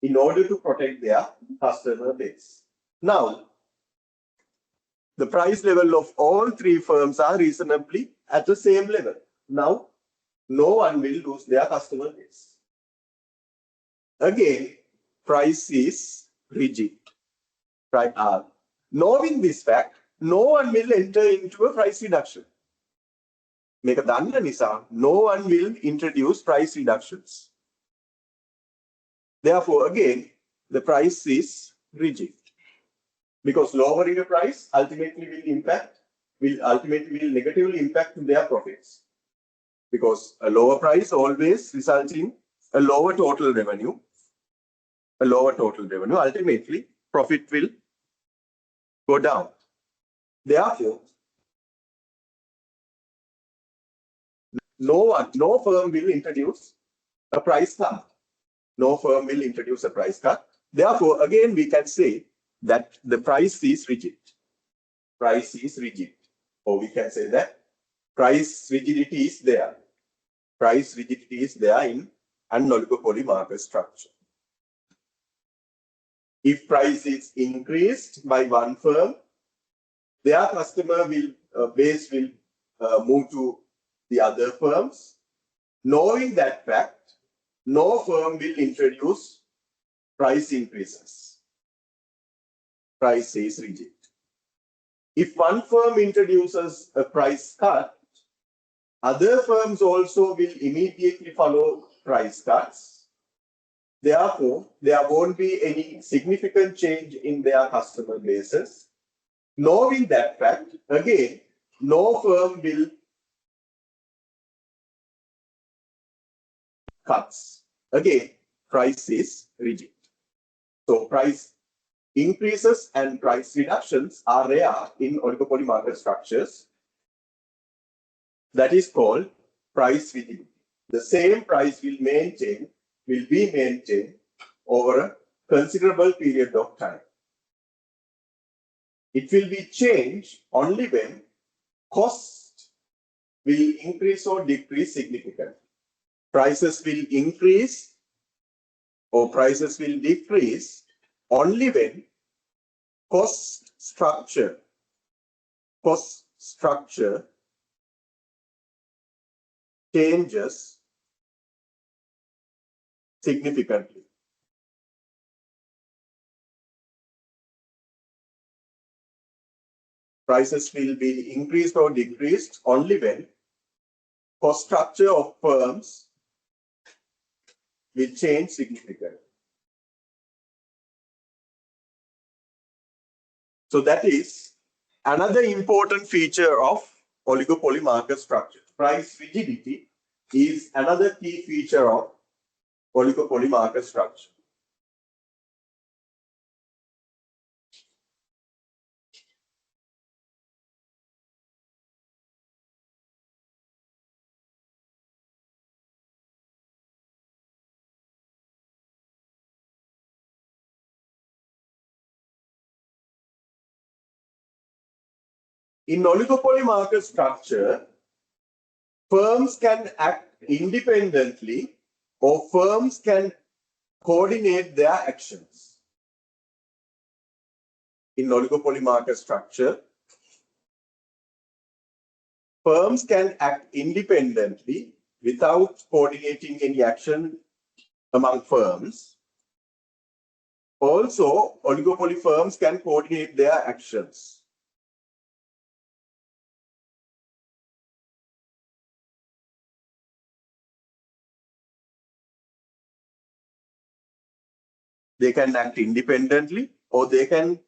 in order to protect their customer base. Now, the price level of all three firms are reasonably at the same level. Now, no one will lose their customer base. Again, price is rigid. Right? Knowing this fact, no one will enter into a price reduction. Make a dhanna nisa, no one will introduce price reductions. Therefore, again, the price is rigid. Because lowering the price ultimately will negatively impact their profits. Because a lower price always results in a lower total revenue. A lower total revenue. Ultimately, profit will go down. Therefore, no firm will introduce a price cut. No firm will introduce a price cut. Therefore, again, we can say that the price is rigid. Price is rigid. Or we can say that price rigidity is there. Price rigidity is there in an oligopoly market structure. If price is increased by one firm, their customer base will move to the other firms. Knowing that fact, no firm will introduce price increases. Price is rigid. If one firm introduces a price cut, other firms also will immediately follow price cuts. Therefore, there won't be any significant change in their customer bases. Knowing that fact, again, no firm will cuts. Again, price is rigid. So price increases and price reductions are rare in oligopoly market structures. That is called price rigidity. The same price will be maintained over a considerable period of time. It will be changed only when cost will increase or decrease significantly. Prices will increase or prices will decrease only when cost structure changes significantly. prices will be increased or decreased only when cost structure of firms will change significantly. So that is another important feature of oligopoly market structure. Price rigidity is another key feature of oligopoly market structure. In oligopoly market structure, firms can act independently or firms can coordinate their actions. In oligopoly market structure, firms can act independently without coordinating any action among firms. Also, oligopoly firms can coordinate their actions. They can act independently or they can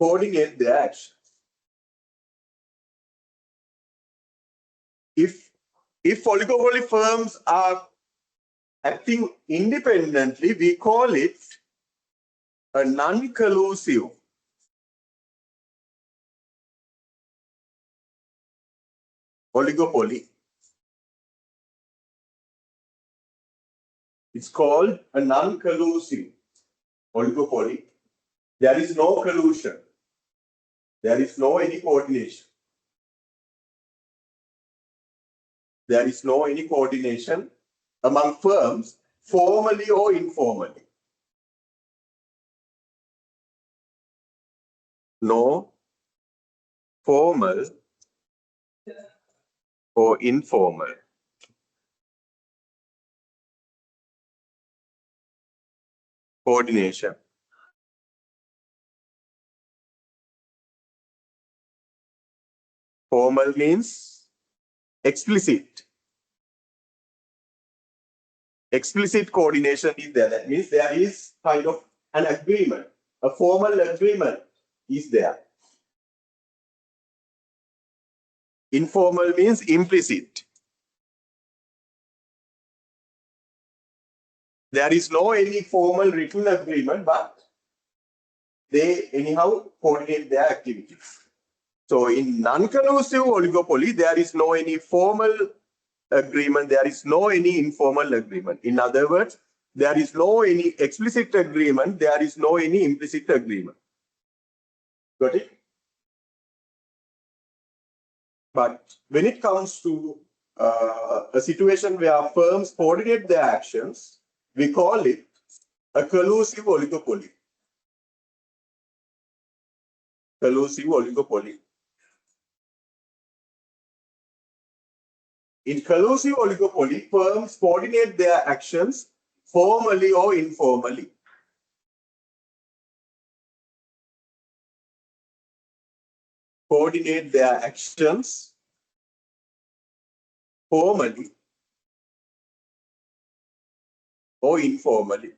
coordinate their actions. If oligopoly firms are acting independently, we call it a non-collusive oligopoly. It's called a non-collusive oligopoly. There is no collusion. There is no any coordination. There is no any coordination among firms, formally or informally. No formal or informal coordination. Formal means explicit. Explicit coordination is there. That means there is kind of an agreement. A formal agreement is there. Informal means implicit. There is no any formal written agreement, but they anyhow coordinate their activities. So in non-collusive oligopoly, there is no any formal agreement, there is no any informal agreement. In other words, there is no any explicit agreement, there is no any implicit agreement. Got it? But when it comes to a situation where firms coordinate their actions, we call it a collusive oligopoly. Collusive oligopoly. In collusive oligopoly, firms coordinate their actions formally or informally. Coordinate their actions formally or informally.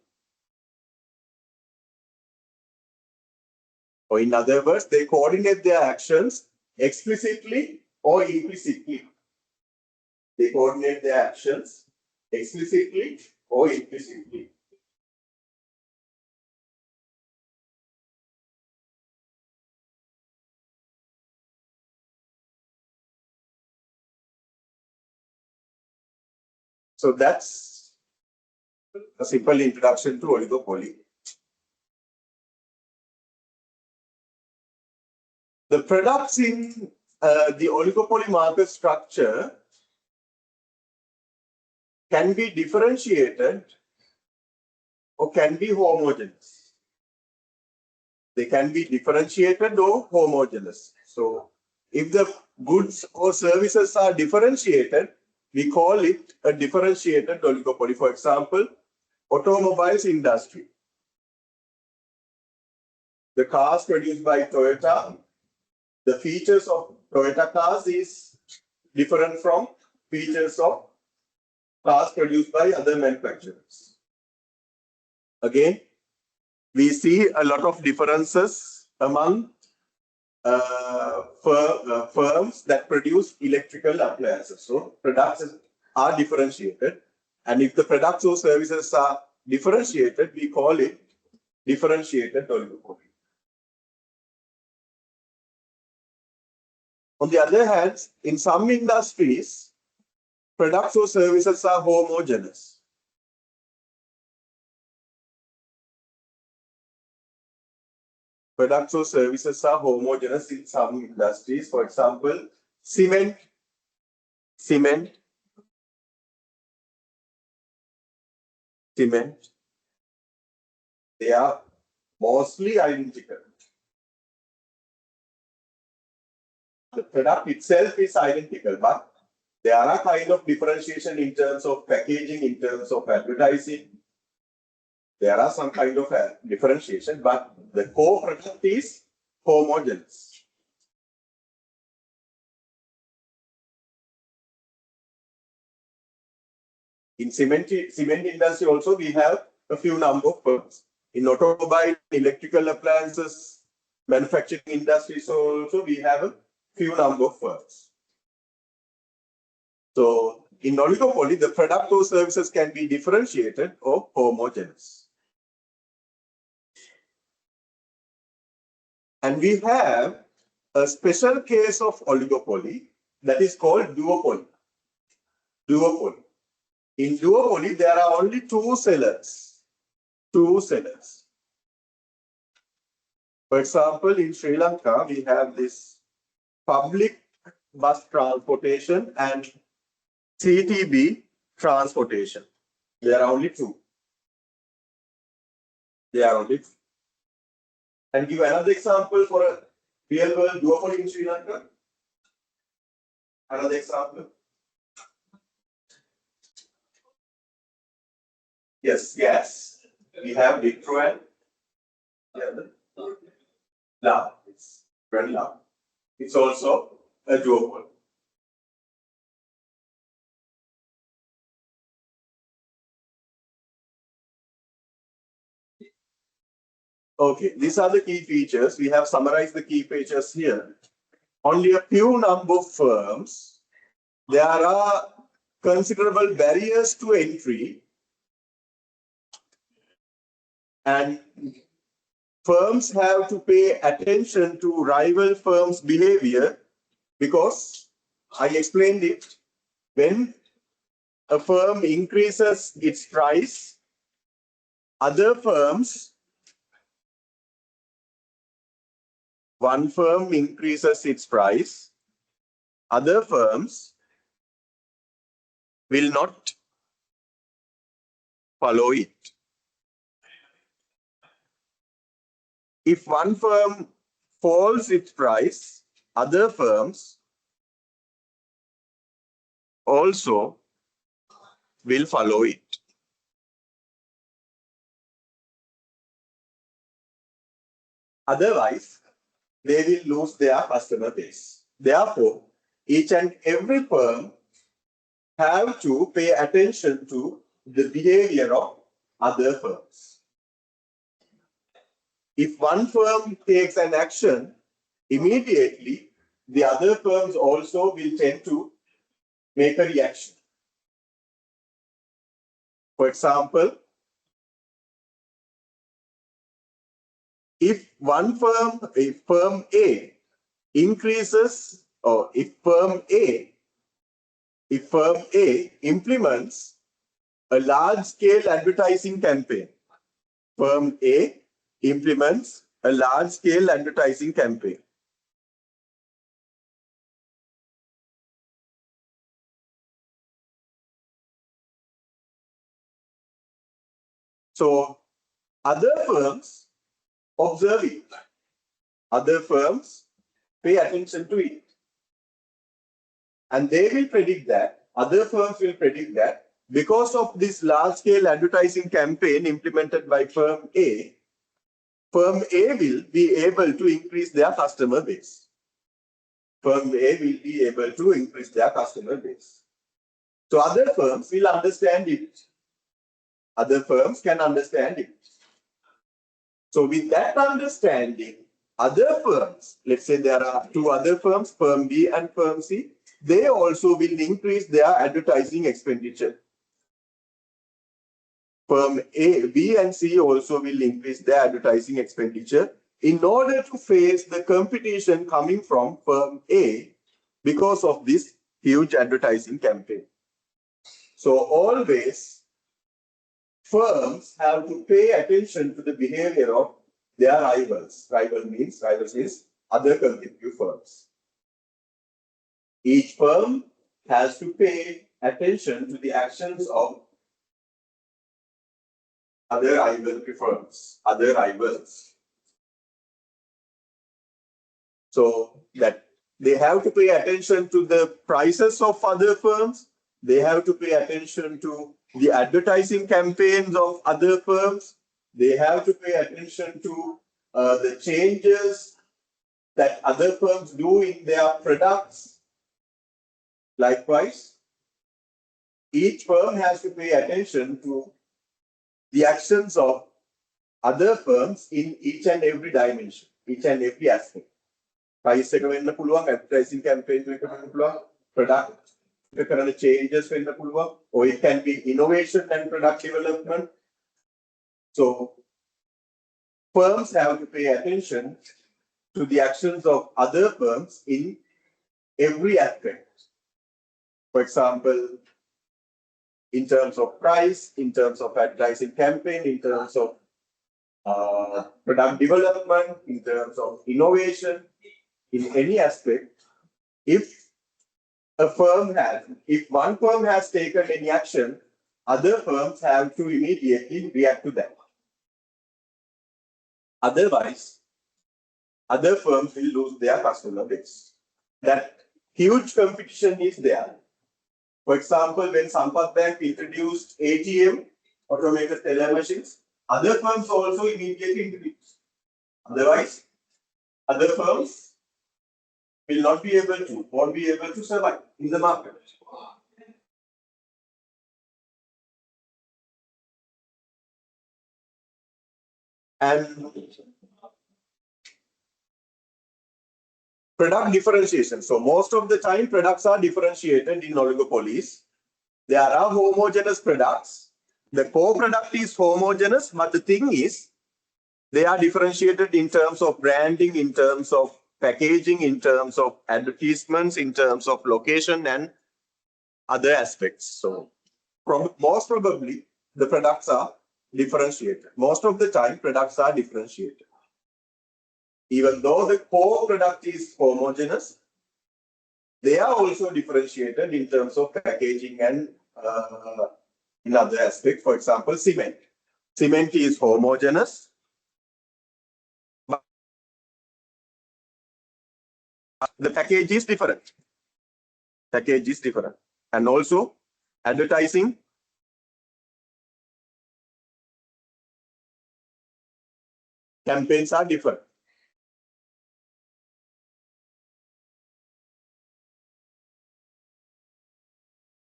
Or in other words, they coordinate their actions explicitly or implicitly. They coordinate their actions explicitly or implicitly. So that's a simple introduction to oligopoly. The products in the oligopoly market structure can be differentiated or can be homogeneous. They can be differentiated or homogeneous. So if the goods or services are differentiated, we call it a differentiated oligopoly. For example, automobiles industry. The cars produced by Toyota the features of Toyota cars is different from features of cars produced by other manufacturers. Again, we see a lot of differences among firms that produce electrical appliances. So products are differentiated. And if the products or services are differentiated, we call it differentiated oligopoly. On the other hand, in some industries, products or services are homogeneous. Products or services are homogeneous in some industries. For example, cement. They are mostly identical. The product itself is identical, but there are kind of differentiation in terms of packaging, in terms of advertising. There are some kind of differentiation, but the core product is homogeneous. In cement industry also, we have a few number of firms. In automobile, electrical appliances, manufacturing industries also, we have a few number of firms. So in oligopoly, the product or services can be differentiated or homogeneous. And we have a special case of oligopoly that is called duopoly. In duopoly, there are only two sellers. For example, in Sri Lanka, we have this public bus transportation and CTB transportation. There are only two. And give another example for a real world duopoly in Sri Lanka. Another example. Yes, gas. We have Ditro and La. It's very loud. It's also a duopoly. Okay, these are the key features. We have summarized the key features here. Only a few number of firms. There are considerable barriers to entry. And firms have to pay attention to rival firms' behavior because I explained it. When a firm increases its price, other firms, one firm increases its price, other firms will not follow it. If one firm falls its price, other firms also will follow it. Otherwise, they will lose their customer base. Therefore, each and every firm have to pay attention to the behavior of other firms. If one firm takes an action, immediately the other firms also will tend to make a reaction. For example, if firm A increases, or if firm A implements a large-scale advertising campaign, firm A implements a large-scale advertising campaign. So other firms observe it. Other firms pay attention to it. And they will predict that, other firms will predict that because of this large-scale advertising campaign implemented by firm A will be able to increase their customer base. firm A will be able to increase their customer base. So other firms will understand it. Other firms can understand it. So with that understanding, other firms, let's say there are two other firms, firm B and firm C, they also will increase their advertising expenditure. Firm A, B and C also will increase their advertising expenditure in order to face the competition coming from firm A because of this huge advertising campaign. So always firms have to pay attention to the behavior of their rivals. Rivals is other competitive firms. Each firm has to pay attention to the actions of other rival firms, other rivals. So that they have to pay attention to the prices of other firms. They have to pay attention to the advertising campaigns of other firms. They have to pay attention to the changes that other firms do in their products. Likewise, each firm has to pay attention to the actions of other firms in each and every dimension, each and every aspect. Price එක වෙන්න පුළුවන්, advertising campaign එක වෙන්න පුළුවන්, product එක කරන changes වෙන්න පුළුවන්, or it can be innovation and product development. So firms have to pay attention to the actions of other firms in every aspect. For example, in terms of price, in terms of advertising campaign, in terms of product development, in terms of innovation, in any aspect, if one firm has taken any action, other firms have to immediately react to that. Otherwise, other firms will lose their customer base. That huge competition is there. For example, when Sampath Bank introduced ATM, automated teller machines, other firms also immediately introduced. Otherwise, other firms won't be able to survive in the market. And product differentiation. So most of the time, products are differentiated in oligopolies. There are homogeneous products. The core product is homogeneous, but the thing is, they are differentiated in terms of branding, in terms of packaging, in terms of advertisements, in terms of location and other aspects. So most probably, the products are differentiated. Most of the time, products are differentiated. Even though the core product is homogeneous, they are also differentiated in terms of packaging and in other aspects. For example, cement. Cement is homogeneous, but the package is different. Package is different. And also, advertising campaigns are different.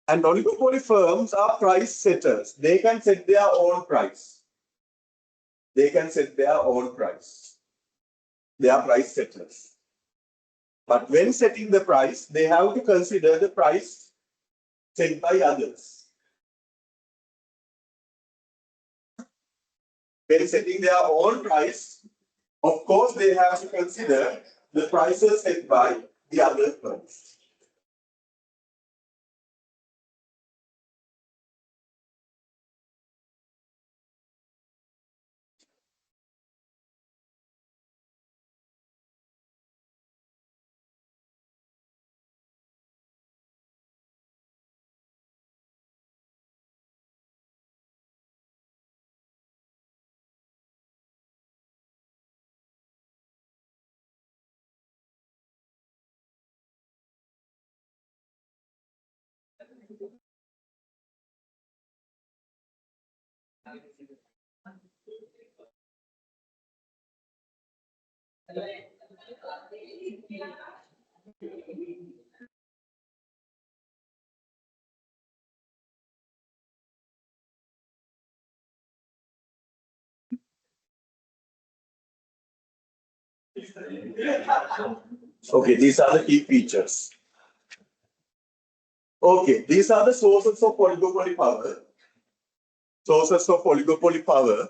And oligopoly firms are price setters. They can set their own price. They can set their own price. They are price setters. But when setting the price, they have to consider the price set by others. When setting their own price, of course, they have to consider the prices set by the other firms. Okay, these are the key features. Okay, these are the sources of oligopoly power. Sources of oligopoly power.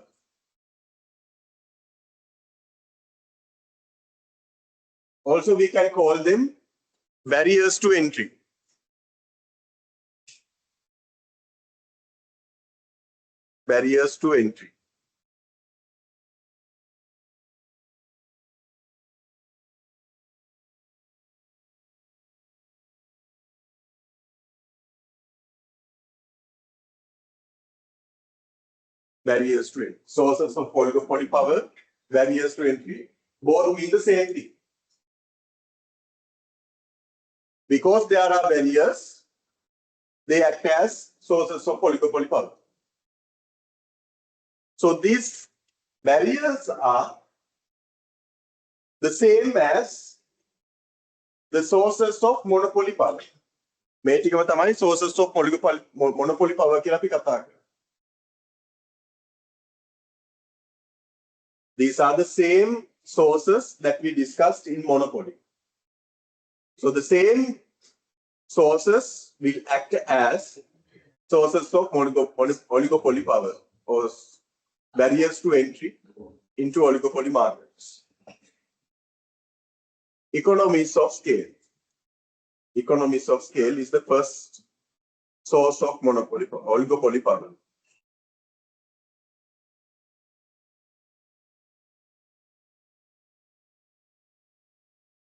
Also, we can call them barriers to entry. Barriers to entry. Barriers to entry. Sources of oligopoly power, barriers to entry, both mean the same thing. Because there are barriers, they act as sources of oligopoly power. So these barriers are the same as the sources of monopoly power. මේ ටිකම තමයි sources of monopoly power කියලා අපි කතා කරන්නේ. These are the same sources that we discussed in monopoly. So the same sources will act as sources of oligopoly power or barriers to entry into oligopoly markets. Economies of scale. Economies of scale is the first source of monopoly power, oligopoly power.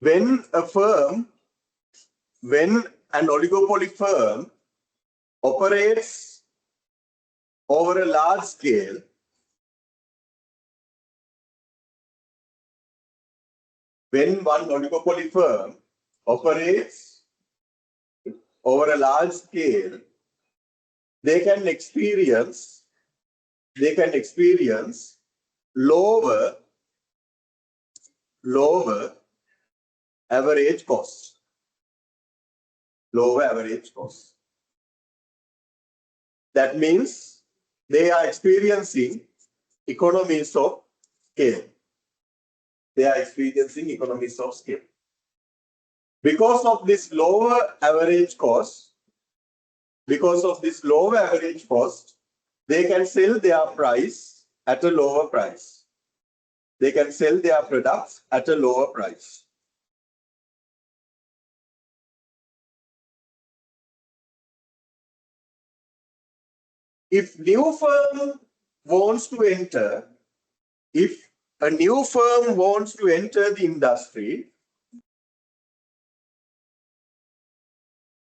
When an oligopoly firm operates over a large scale, when one oligopoly firm operates over a large scale, they can experience lower average cost. Lower average cost. That means they are experiencing economies of scale. They are experiencing economies of scale. Because of this lower average cost, they can sell their price at a lower price. They can sell their products at a lower price. If a new firm wants to enter the industry,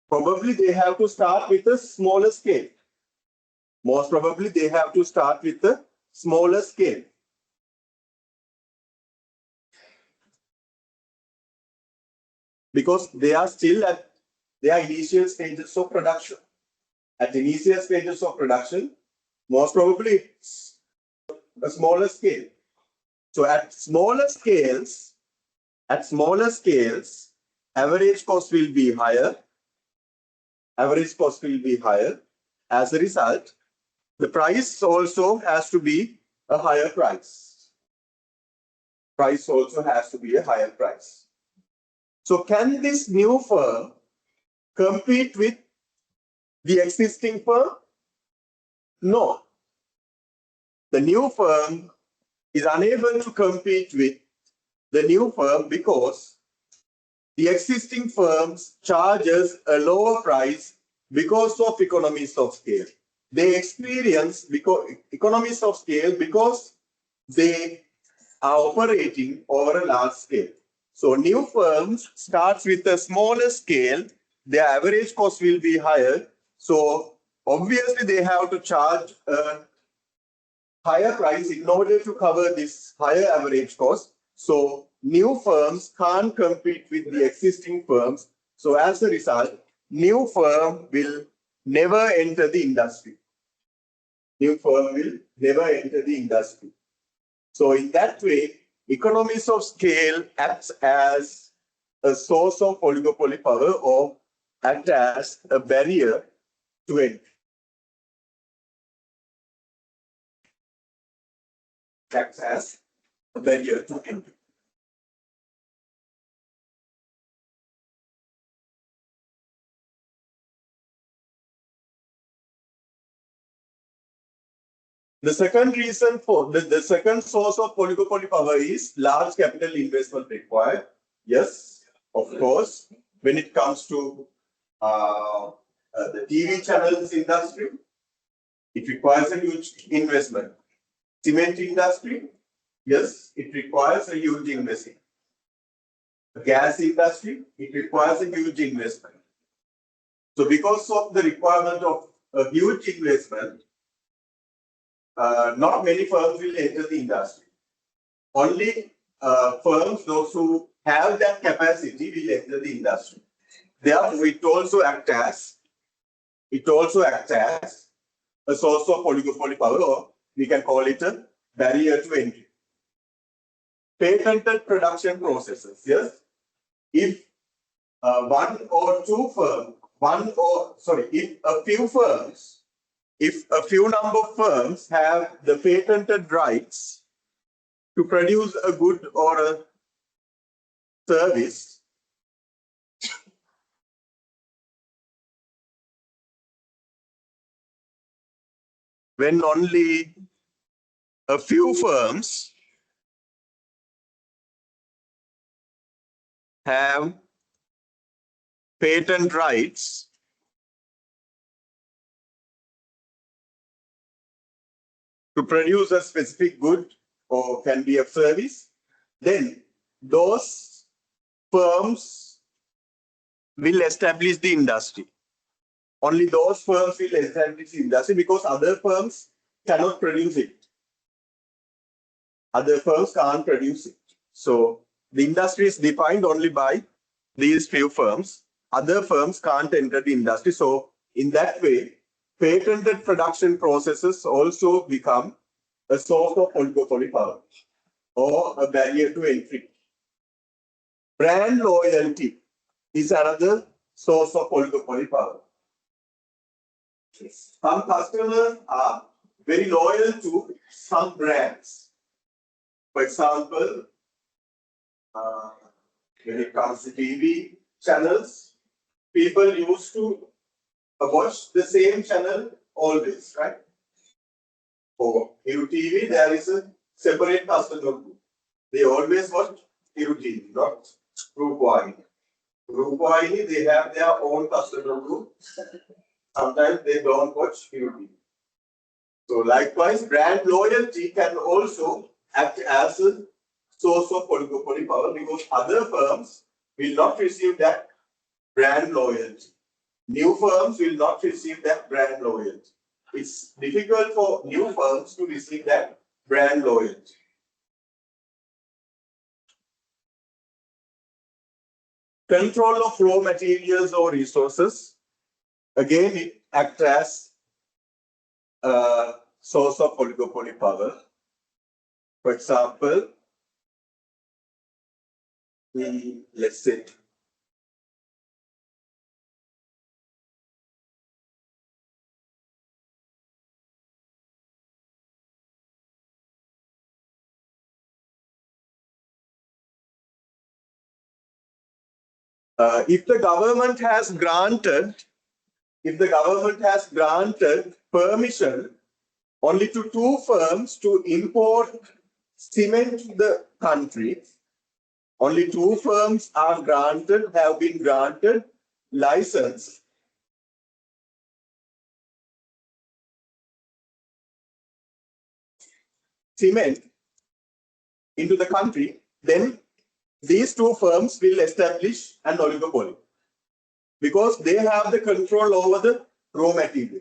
probably they have to start with a smaller scale. Most probably they have to start with a smaller scale. Because they are still at their initial stages of production. At initial stages of production, most probably a smaller scale. So at smaller scales, average cost will be higher. Average cost will be higher. As a result, the price also has to be a higher price. Price also has to be a higher price. So can this new firm compete with the existing firm? No. The new firm is unable to compete with the new firm because the existing firms charges a lower price because of economies of scale. They experience economies of scale because they are operating over a large scale. So new firms starts with a smaller scale, their average cost will be higher. So obviously they have to charge a higher price in order to cover this higher average cost. So new firms can't compete with the existing firms. So as a result, new firm will never enter the industry. New firm will never enter the industry. So in that way, economies of scale acts as a source of oligopoly power or act as a barrier to entry. Acts as a barrier to entry. The second reason for the second source of oligopoly power is large capital investment required. Yes, of course, when it comes to the TV channels industry, it requires a huge investment. Cement industry, yes, it requires a huge investment. The gas industry, it requires a huge investment. So because of the requirement of a huge investment, not many firms will enter the industry. Only firms, those who have that capacity, will enter the industry. Therefore, it also acts as a source of oligopoly power, or we can call it a barrier to entry. Patented production processes. Yes, if if a few number of firms have the patented rights to produce a good or a service, when only a few firms have patent rights to produce a specific good or can be a service, then those firms will establish the industry. Only those firms will establish the industry because other firms cannot produce it. Other firms can't produce it. So the industry is defined only by these few firms. Other firms can't enter the industry. So in that way, patented production processes also become a source of oligopoly power or a barrier to entry. Brand loyalty is another source of oligopoly power. Some customers are very loyal to some brands. For example, when it comes to TV channels, people used to watch the same channel always, right? For Hiru TV, there is a separate customer group. They always watch Hiru TV, not Rupawahini. Rupawahini, they have their own customer group. Sometimes they don't watch Hiru TV. So likewise, brand loyalty can also act as a source of oligopoly power because other firms will not receive that brand loyalty. New firms will not receive that brand loyalty. It's difficult for new firms to receive that brand loyalty. Control of raw materials or resources. Again, it acts as a source of oligopoly power. For example, let's say if the government has granted permission only to two firms to import cement to the country, only two firms have been granted license cement into the country, then these two firms will establish an oligopoly because they have the control over the raw material.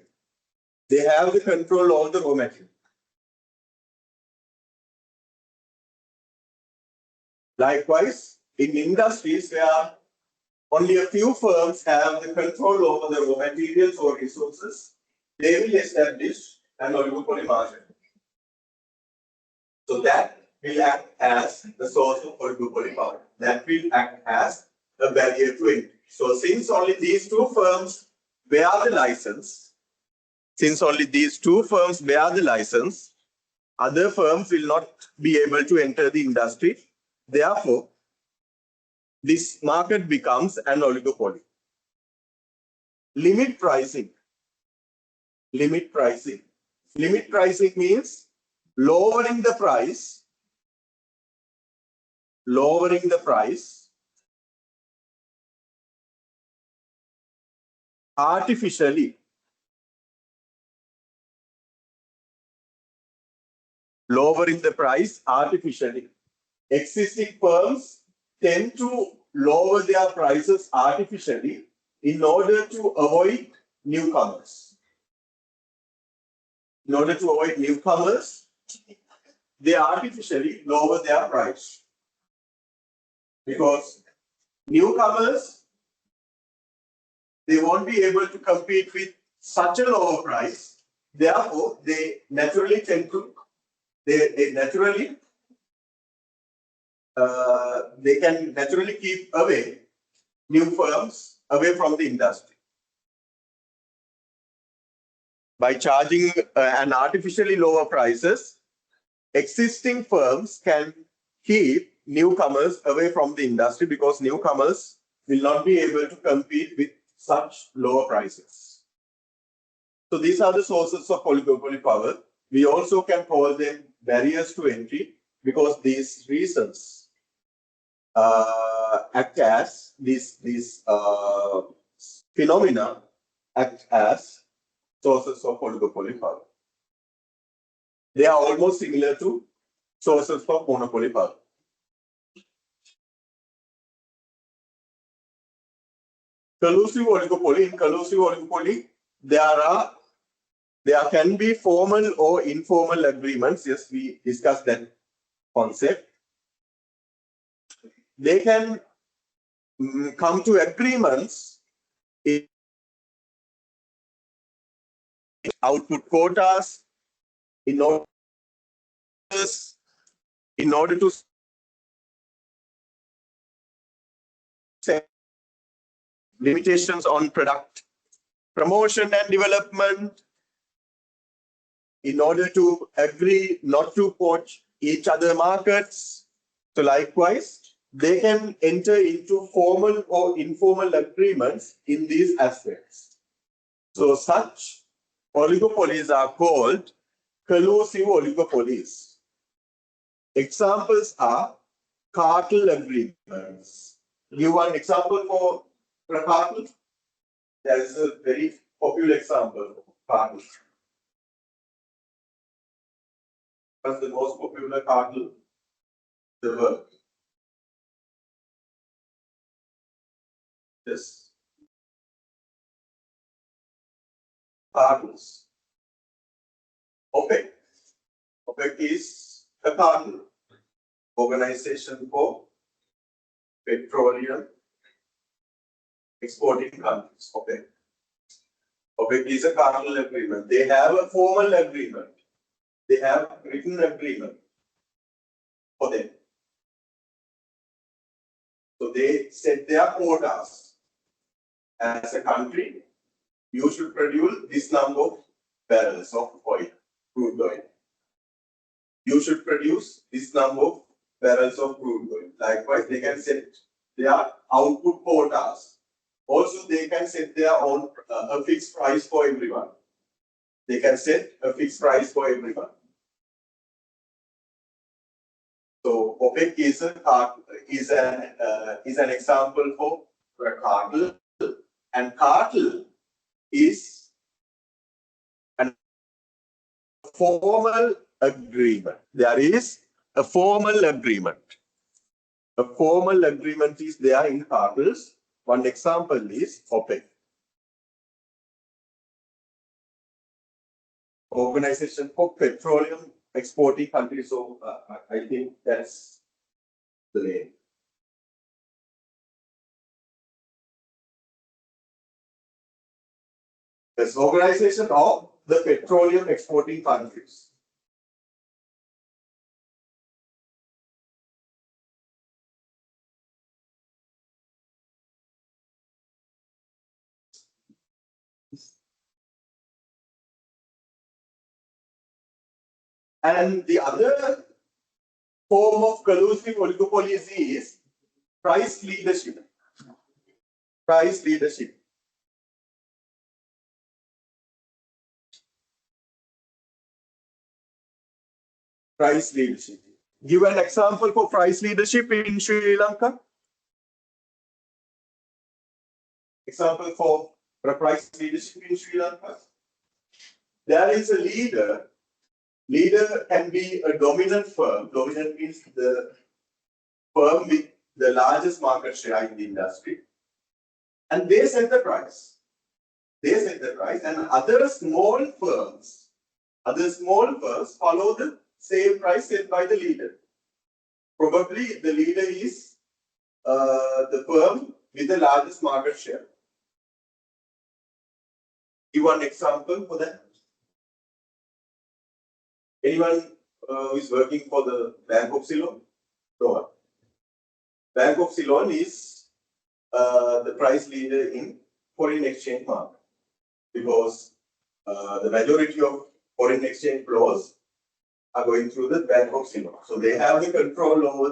They have the control over the raw material. Likewise, in industries where only a few firms have the control over the raw materials or resources, they will establish an oligopoly market. So that will act as the source of oligopoly power. That will act as a barrier to entry. So since only these two firms bear the license, other firms will not be able to enter the industry. Therefore, this market becomes an oligopoly. Limit pricing. Limit pricing means lowering the price artificially. Lowering the price artificially. Existing firms tend to lower their prices artificially in order to avoid newcomers. In order to avoid newcomers, they artificially lower their price. Because newcomers, they won't be able to compete with such a lower price. Therefore, they naturally tend to, they can naturally keep away new firms away from the industry. By charging an artificially lower prices, existing firms can keep newcomers away from the industry because newcomers will not be able to compete with such lower prices. So these are the sources of oligopoly power. We also can call them barriers to entry because these reasons act as these phenomena act as sources of oligopoly power. They are almost similar to sources of monopoly power. Collusive oligopoly. In collusive oligopoly, there can be formal or informal agreements. Yes, we discussed that concept. They can come to agreements in output quotas in order to set limitations on product promotion and development, in order to agree not to poach each other markets. So likewise, they can enter into formal or informal agreements in these aspects. So such oligopolies are called collusive oligopolies. Examples are cartel agreements. Give one example for a cartel. There is a very popular example of cartel. What's the most popular cartel? The world. Yes. Cartels. OPEC. OPEC is a cartel. Organization for Petroleum Exporting Countries. OPEC. OPEC is a cartel agreement. They have a formal agreement. They have written agreement for them. So they set their quotas. As a country, you should produce this number of barrels of oil, crude oil. You should produce this number of barrels of crude oil. Likewise, they can set their output quotas. Also, they can set their own a fixed price for everyone. They can set a fixed price for everyone. So OPEC is an example for a cartel, and cartel is a formal agreement. There is a formal agreement. A formal agreement is there in cartels. One example is OPEC. Organization for Petroleum Exporting Countries. So I think that's the name. This organization of the petroleum exporting countries. And the other form of collusive oligopolies is price leadership. Price leadership. Price leadership. Give an example for price leadership in Sri Lanka. Example for price leadership in Sri Lanka. There is a leader. Leader can be a dominant firm. Dominant means the firm with the largest market share in the industry. And they set the price. They set the price, and other small firms follow the same price set by the leader. Probably the leader is the firm with the largest market share. Give one example for that. Anyone who is working for the Bank of Ceylon? No one. Bank of Ceylon is the price leader in foreign exchange market, because the majority of foreign exchange flows are going through the Bank of Ceylon. So they have the control over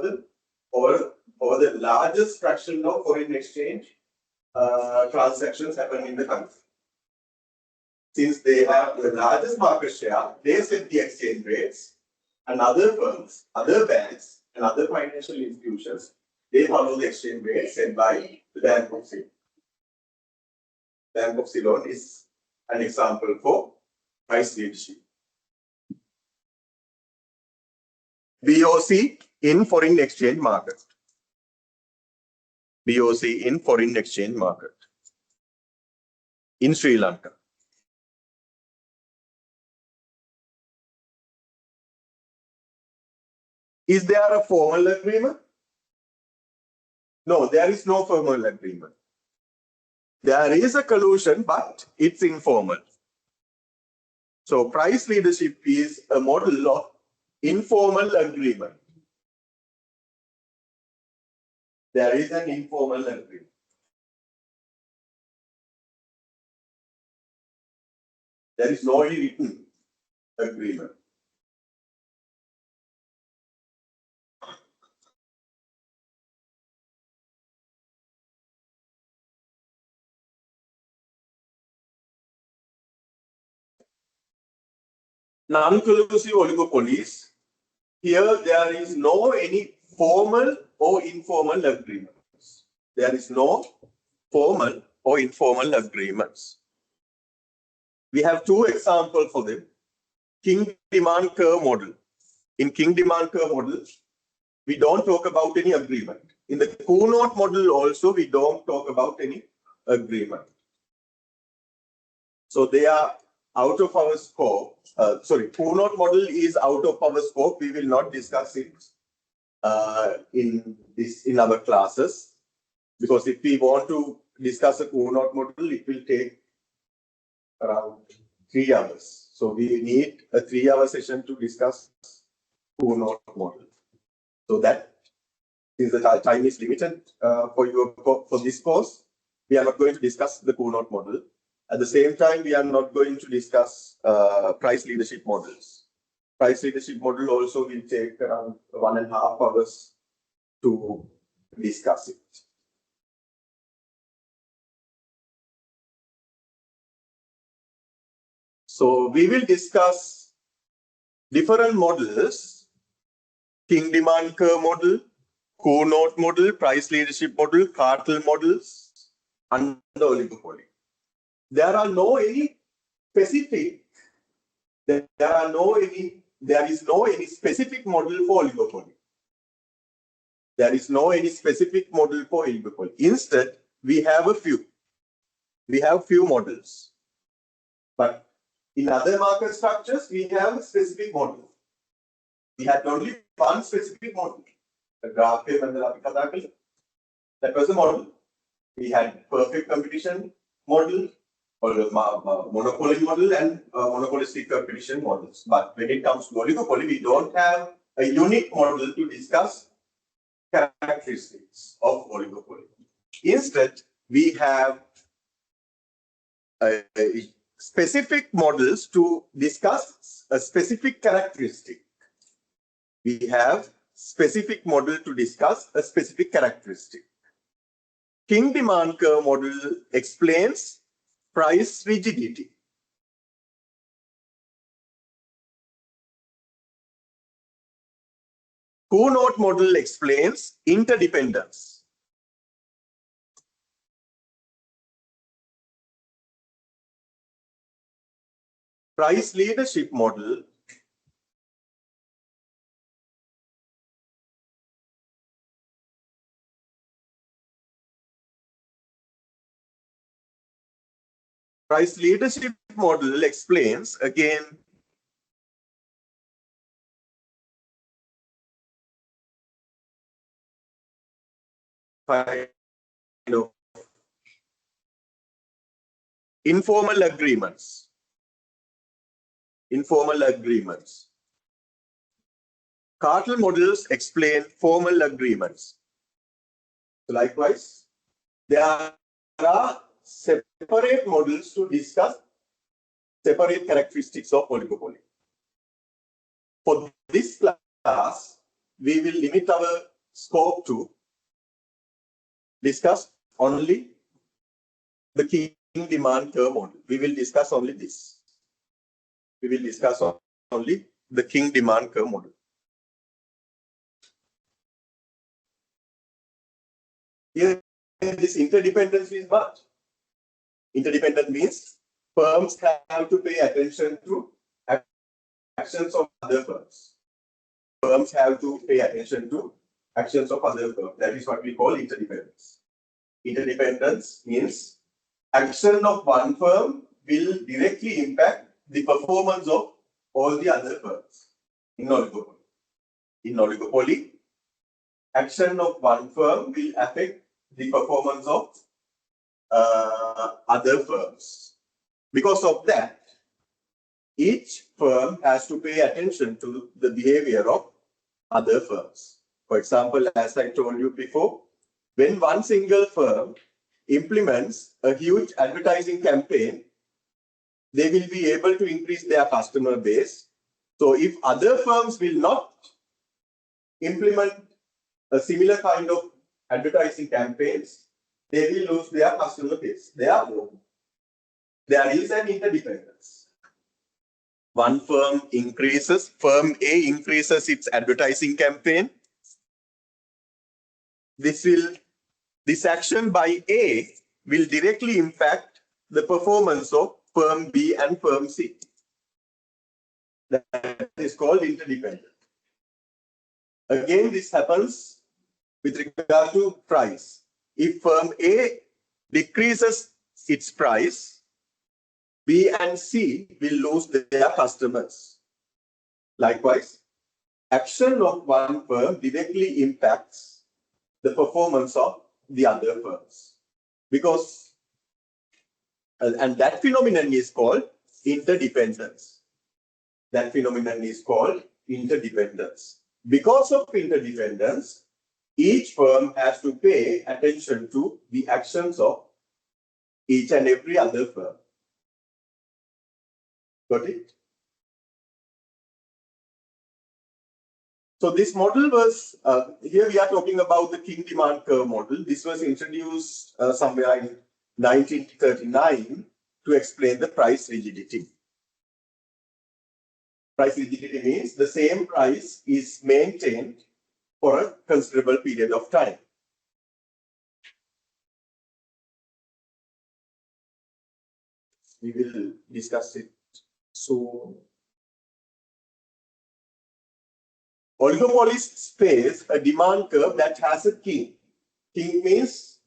the largest fraction of foreign exchange transactions happen in the country. Since they have the largest market share, they set the exchange rates, and other firms, other banks, and other financial institutions, they follow the exchange rates set by the Bank of Ceylon. Bank of Ceylon is an example for price leadership. BOC in foreign exchange market. BOC in foreign exchange market in Sri Lanka. Is there a formal agreement? No, there is no formal agreement. There is a collusion, but it's informal. So price leadership is a model of informal agreement. There is an informal agreement. There is no written agreement. Non-collusive oligopolies, here there is no any formal or informal agreements. There is no formal or informal agreements. We have two examples for them. King demand curve model. In King demand curve model, we don't talk about any agreement. In the Coonot model also, we don't talk about any agreement. So they are out of our scope. Coonot model is out of our scope. We will not discuss it in our classes, because if we want to discuss a Coonot model, it will take around 3 hours. So we need a 3-hour session to discuss Coonot model. So that, since the time is limited for this course, we are not going to discuss the Coonot model. At the same time, we are not going to discuss price leadership models. Price leadership model also will take around 1.5 hours to discuss it. So we will discuss different models: King demand curve model, Coonot model, price leadership model, cartel models, and the oligopoly. There is no any specific model for oligopoly. There is no any specific model for oligopoly. Instead, we have a few. We have few models. But in other market structures, we have a specific model. We had only one specific model. The graph that was the model. We had perfect competition model, or monopoly model, and monopolistic competition models. But when it comes to oligopoly, we don't have a unique model to discuss characteristics of oligopoly. Instead, we have specific models to discuss a specific characteristic. We have specific model to discuss a specific characteristic. King demand curve model explains price rigidity. Coonot model explains interdependence. Price leadership model explains again kind of informal agreements. Cartel models explain formal agreements. So likewise, there are separate models to discuss separate characteristics of oligopoly. For this class, we will limit our scope to discuss only the king demand curve model. We will discuss only this. We will discuss only the king demand curve model. Here, this interdependence is what? Interdependent means firms have to pay attention to actions of other firms. Firms have to pay attention to actions of other firms. That is what we call interdependence. Interdependence means action of one firm will directly impact the performance of all the other firms in oligopoly. In oligopoly, action of one firm will affect the performance of other firms. Because of that, each firm has to pay attention to the behavior of other firms. For example, as I told you before, when one single firm implements a huge advertising campaign, they will be able to increase their customer base. So if other firms will not implement a similar kind of advertising campaigns, they will lose their customer base. Therefore, there is an interdependence. One firm A increases its advertising campaign. This action by A will directly impact the performance of firm B and firm C. That is called interdependent. Again, this happens with regard to price. If firm A decreases its price, B and C will lose their customers. Likewise, action of one firm directly impacts the performance of the other firms. Because, and that phenomenon is called interdependence. That phenomenon is called interdependence. Because of interdependence, each firm has to pay attention to the actions of each and every other firm. Got it? So this model was, here we are talking about the king demand curve model. This was introduced somewhere in 1939 to explain the price rigidity. Price rigidity means the same price is maintained for a considerable period of time. We will discuss it soon. Oligopolists face a demand curve that has a king. King means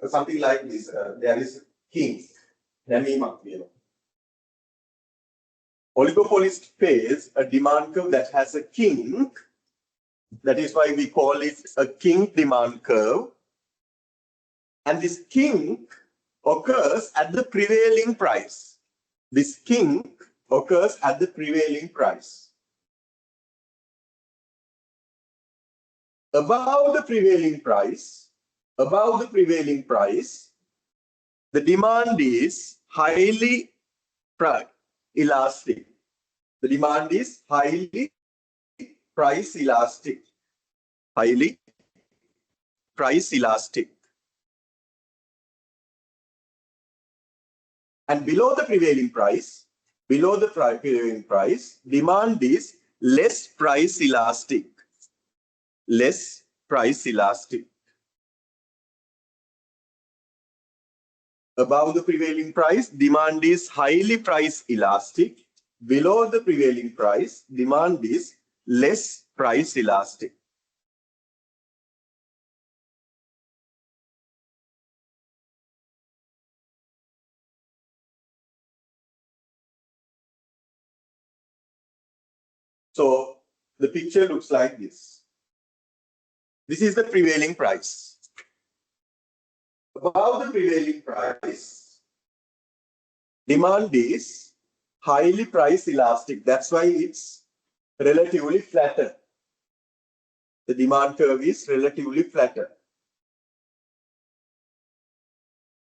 something like this. There is king. Oligopolists face a demand curve that has a king. That is why we call it a king demand curve. And this king occurs at the prevailing price. This king occurs at the prevailing price. Above the prevailing price, the demand is highly elastic. The demand is highly price elastic. Highly price elastic. And below the prevailing price, demand is less price elastic. Less price elastic. Above the prevailing price, demand is highly price elastic. Below the prevailing price, demand is less price elastic. So the picture looks like this. This is the prevailing price. Above the prevailing price, demand is highly price elastic. That's why it's relatively flatter. The demand curve is relatively flatter.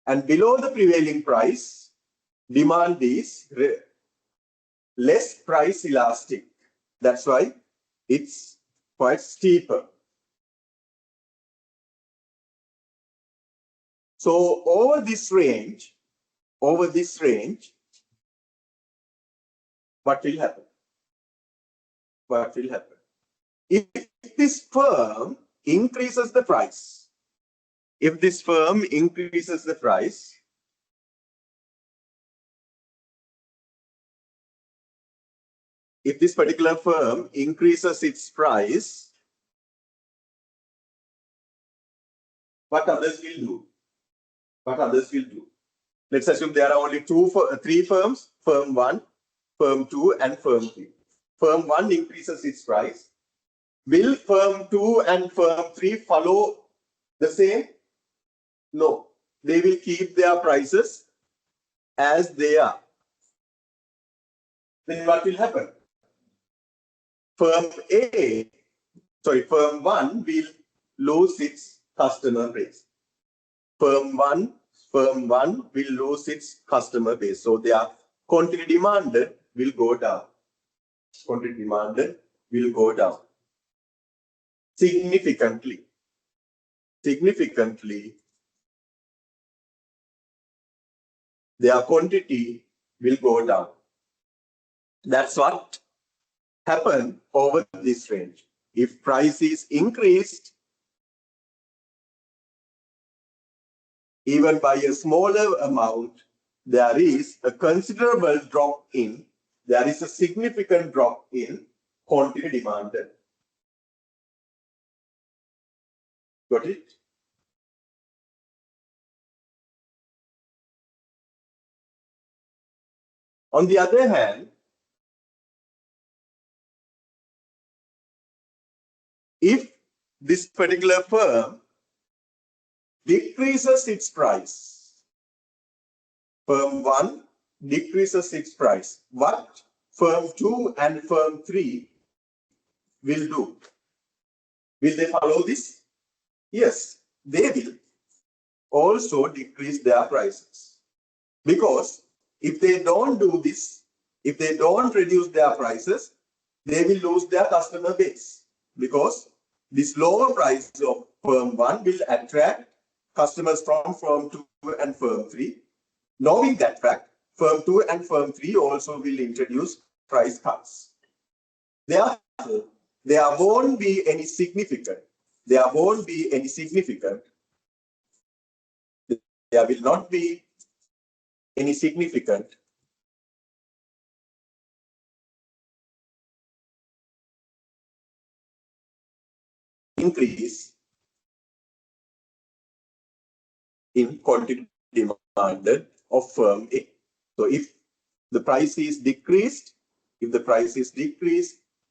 And below the prevailing price, demand is less price elastic. That's why it's quite steeper. So over this range, what will happen? What will happen? If this firm increases the price, if this particular firm increases its price, what others will do? Let's assume there are only three firms, firm 1, firm 2, and firm 3. Firm 1 increases its price. Will firm 2 and firm 3 follow the same? No. They will keep their prices as they are. Then what will happen? Firm 1 will lose its customer base. Firm 1 will lose its customer base. So their quantity demanded will go down. Significantly. Their quantity will go down. That's what happened over this range. If price is increased, even by a smaller amount, there is a considerable drop in, there is a significant drop in quantity demanded. Got it? On the other hand, if this particular firm decreases its price, firm 1 decreases its price, what firm 2 and firm 3 will do? Will they follow this? Yes, they will also decrease their prices. Because if they don't do this, if they don't reduce their prices, they will lose their customer base. Because this lower price of firm 1 will attract customers from firm 2 and firm 3. Knowing that fact, firm 2 and firm 3 also will introduce price cuts. Therefore, there won't be any significant. There will not be any significant increase in quantity demanded of firm A. So if the price is decreased,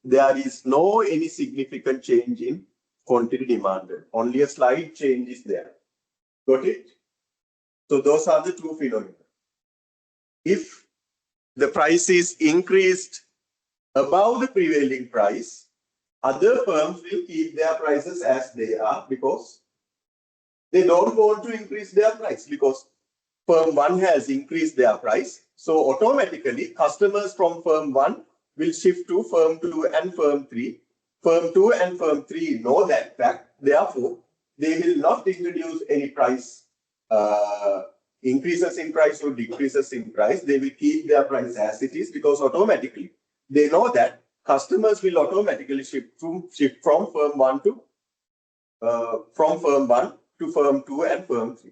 there is no any significant change in quantity demanded. Only a slight change is there. Got it? So those are the two phenomena. If the price is increased above the prevailing price, other firms will keep their prices as they are because they don't want to increase their price, because firm 1 has increased their price, So automatically, customers from firm 1 will shift to firm 2 and firm 3. Firm 2 and firm 3 know that fact. Therefore, they will not introduce any price increases in price or decreases in price. They will keep their price as it is because automatically they know that customers will automatically shift from firm 1 to firm 2 and firm 3.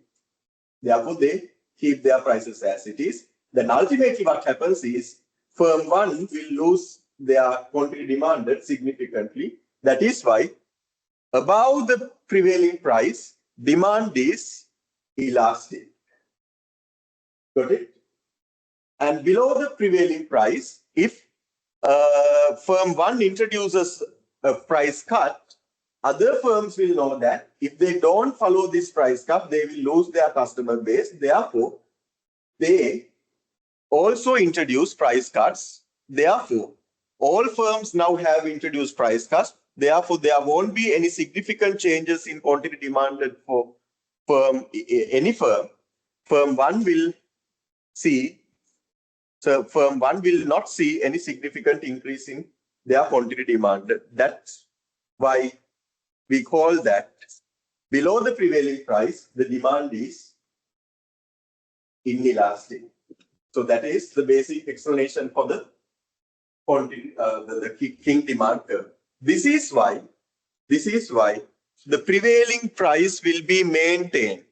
Therefore, they keep their prices as it is. Then ultimately what happens is firm 1 will lose their quantity demanded significantly. That is why above the prevailing price, demand is elastic. Got it? And below the prevailing price, if firm 1 introduces a price cut, other firms will know that if they don't follow this price cut, they will lose their customer base. Therefore, they also introduce price cuts. Therefore, all firms now have introduced price cuts. Therefore, there won't be any significant changes in quantity demanded for any firm. Firm 1 will not see any significant increase in their quantity demanded. That's why we call that below the prevailing price, the demand is inelastic. So that is the basic explanation for the quantity, the king demand curve. This is why the prevailing price will be maintained.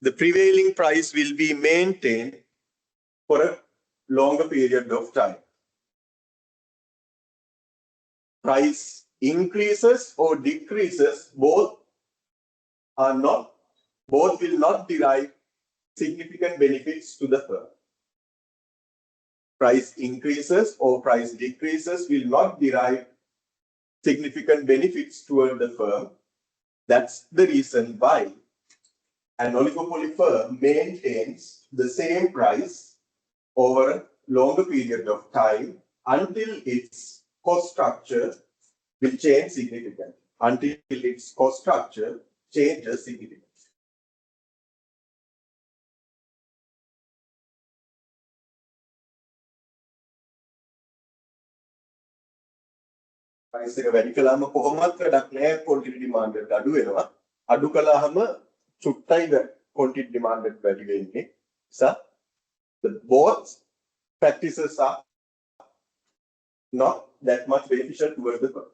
The prevailing price will be maintained for a longer period of time. Price increases or decreases, both will not derive significant benefits to the firm. Price increases or price decreases will not derive significant benefits toward the firm. That's the reason why an oligopoly firm maintains the same price over a longer period of time until its cost structure will change significantly. Until its cost structure changes significantly. price එක වැඩි කළාම කොහොමවත් වැඩක් නැහැ quantity demand එක අඩු වෙනවා අඩු කළාම චුට්ටයි quantity demand එක වැඩි වෙන්නේ so the both practices are not that much beneficial towards the firm.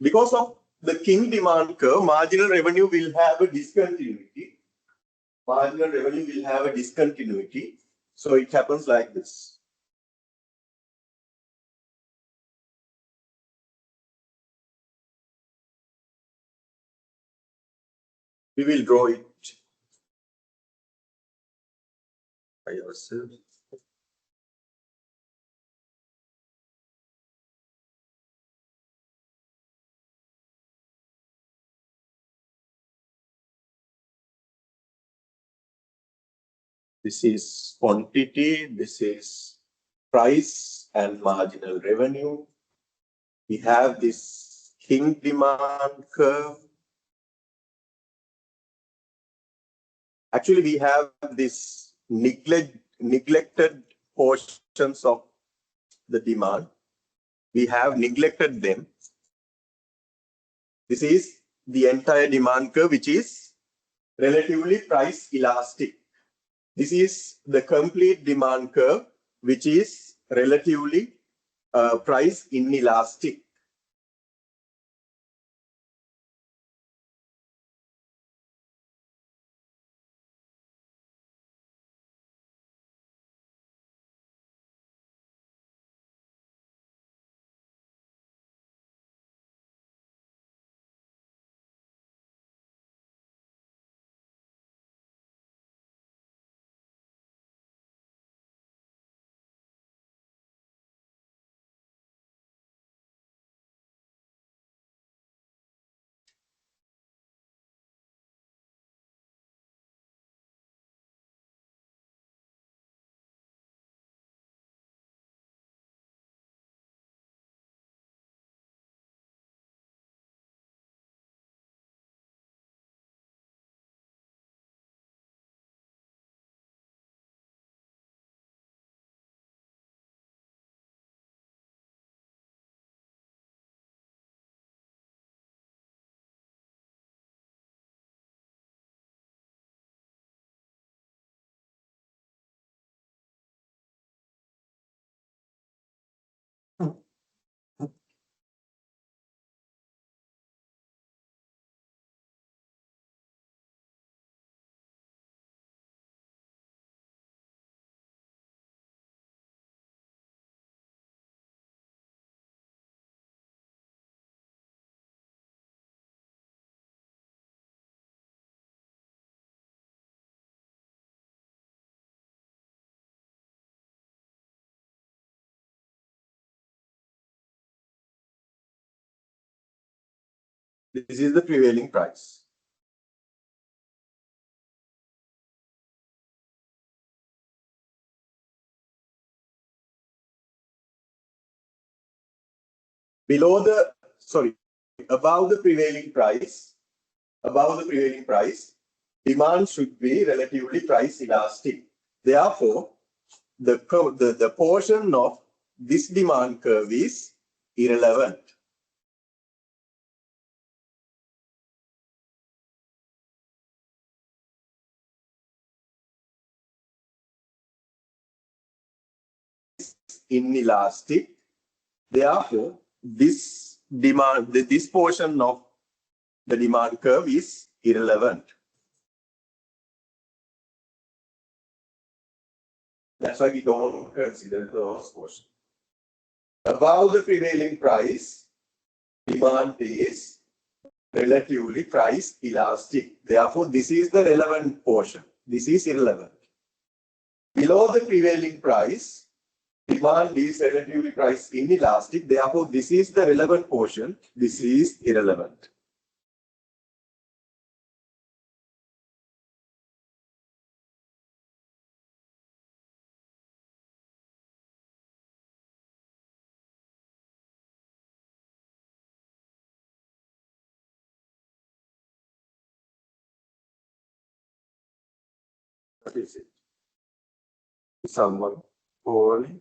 Because of the king demand curve, marginal revenue will have a discontinuity. Marginal revenue will have a discontinuity. So it happens like this. We will draw it by ourselves. This is quantity, this is price and marginal revenue. We have this king demand curve. Actually, we have this neglected portions of the demand. We have neglected them. This is the entire demand curve, which is relatively price elastic. This is the complete demand curve, which is relatively price inelastic. This is the prevailing price. Above the prevailing price, demand should be relatively price elastic. Therefore, the portion of this demand curve is irrelevant. Inelastic. Therefore, this portion of the demand curve is irrelevant. That's why we don't consider those portions. Above the prevailing price, demand is relatively price elastic. Therefore, this is the relevant portion. This is irrelevant. Below the prevailing price, demand is relatively price inelastic. Therefore, this is the relevant portion. This is irrelevant. What is it? Someone poorly?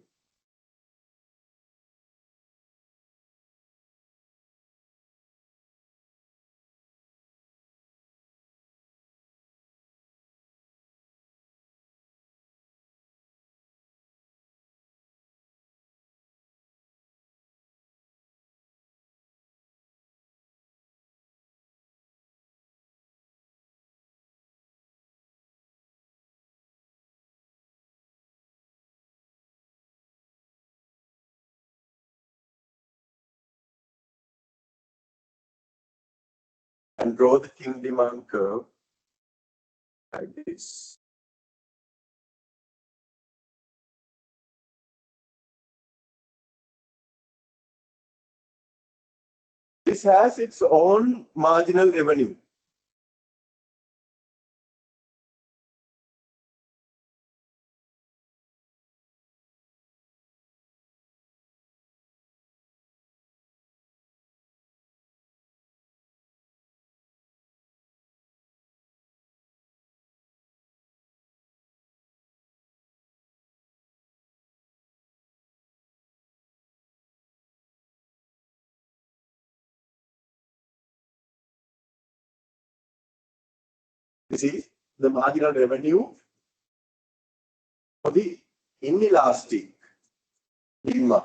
And draw the king demand curve like this. This has its own marginal revenue. This is the marginal revenue for the inelastic demand.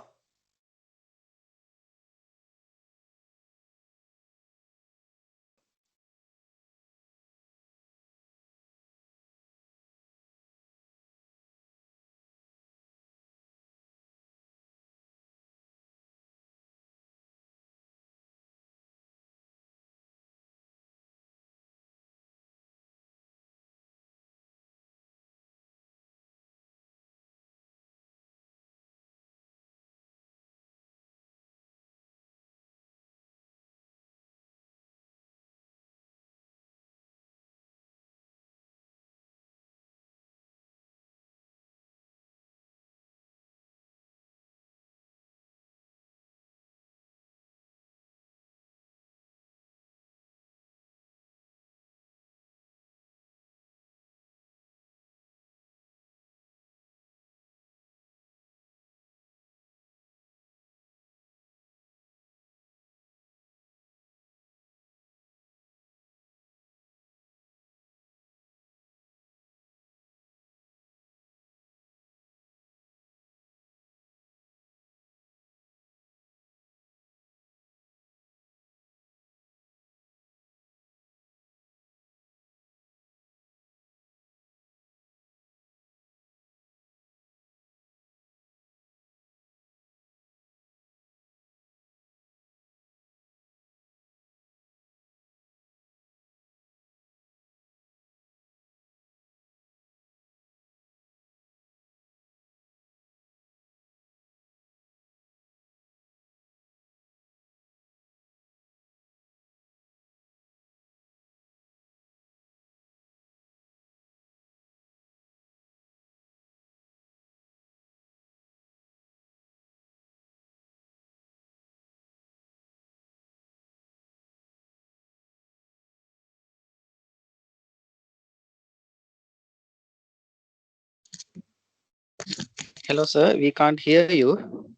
Hello, sir. We can't hear you.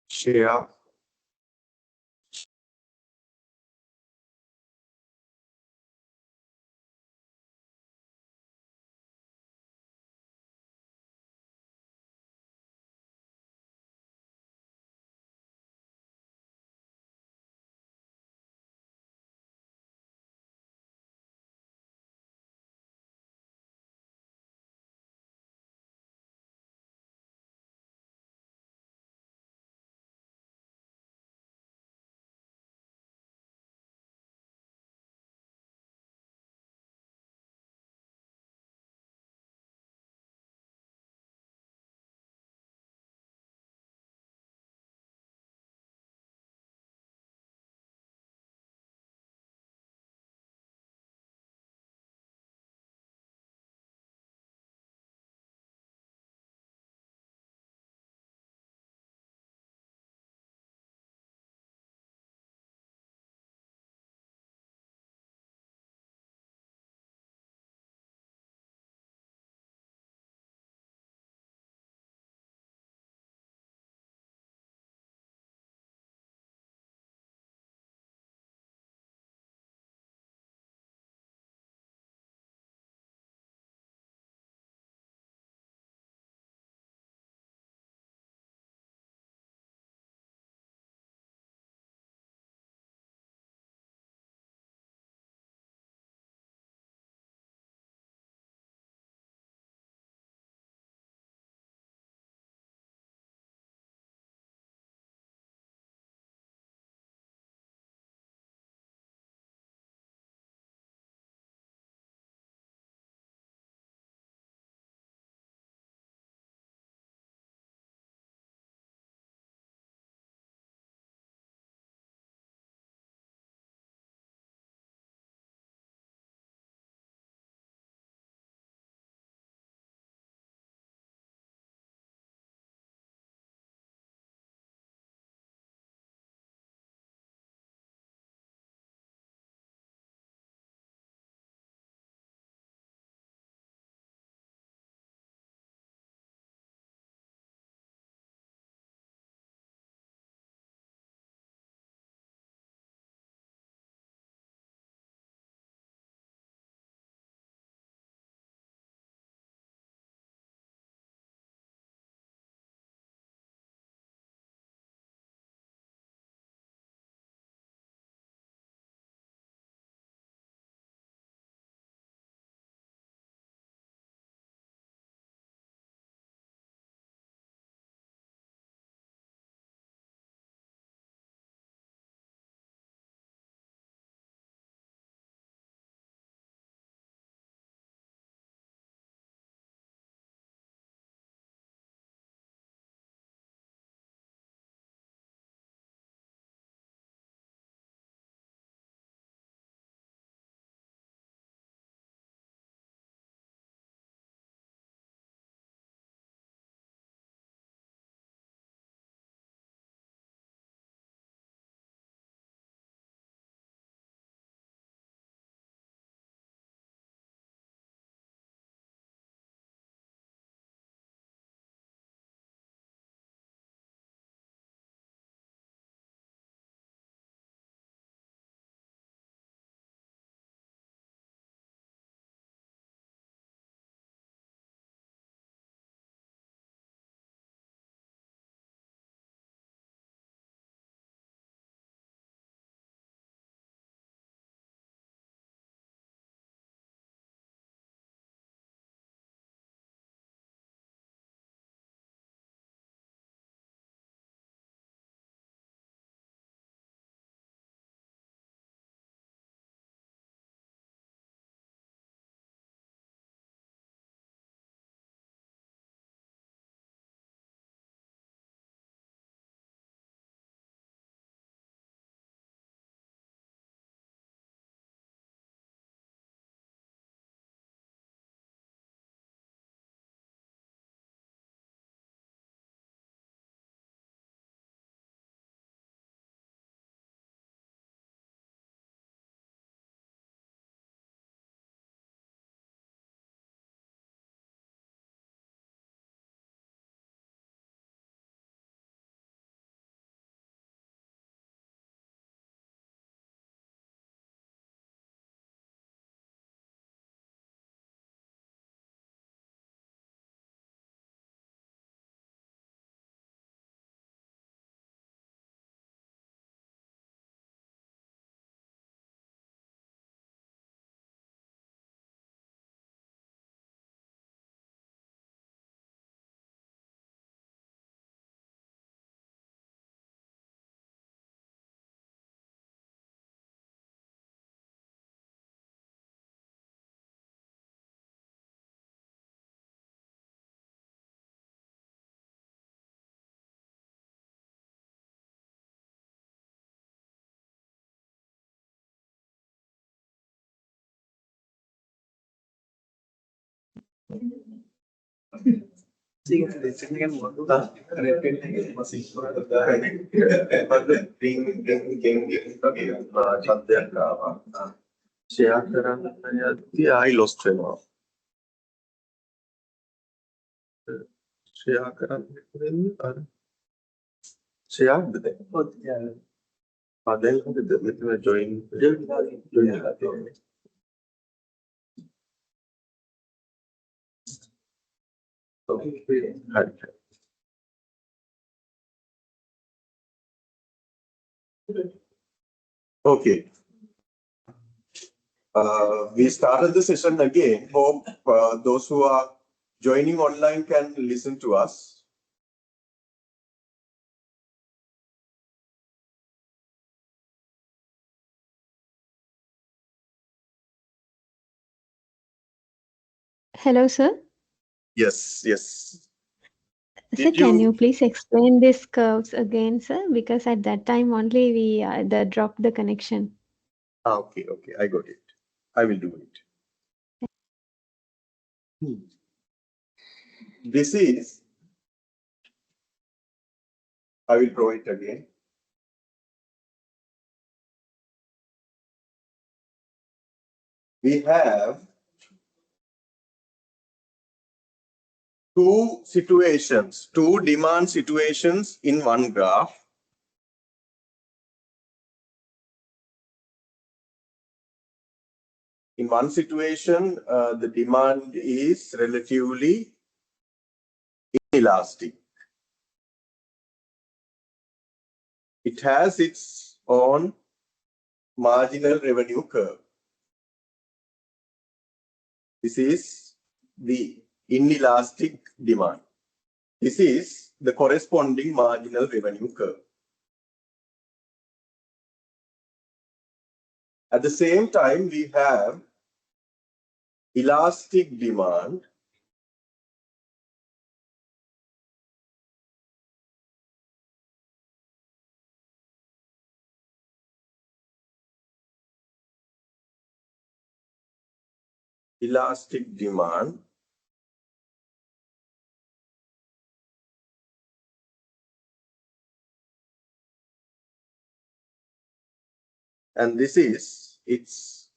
Share. I lost him. Share join. Okay. We started the session again. Hope those who are joining online can listen to us. Hello, sir. Yes, yes. Sir, Did can you- you please explain these curves again, sir? Because at that time only we dropped the connection. Okay, okay, I got it. I will do it. This is, I will draw it again. We have two situations, two demand situations in one graph. In one situation, the demand is relatively inelastic. It has its own marginal revenue curve. This is the inelastic demand. This is the corresponding marginal revenue curve. At the same time, we have elastic demand. Elastic demand. And this is its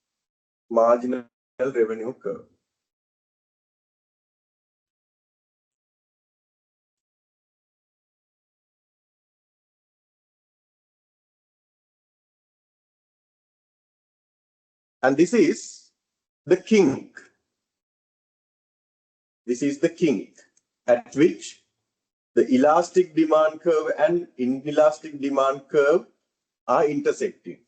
marginal revenue curve. And this is the kink. This is the kink at which the elastic demand curve and inelastic demand curve are intersecting.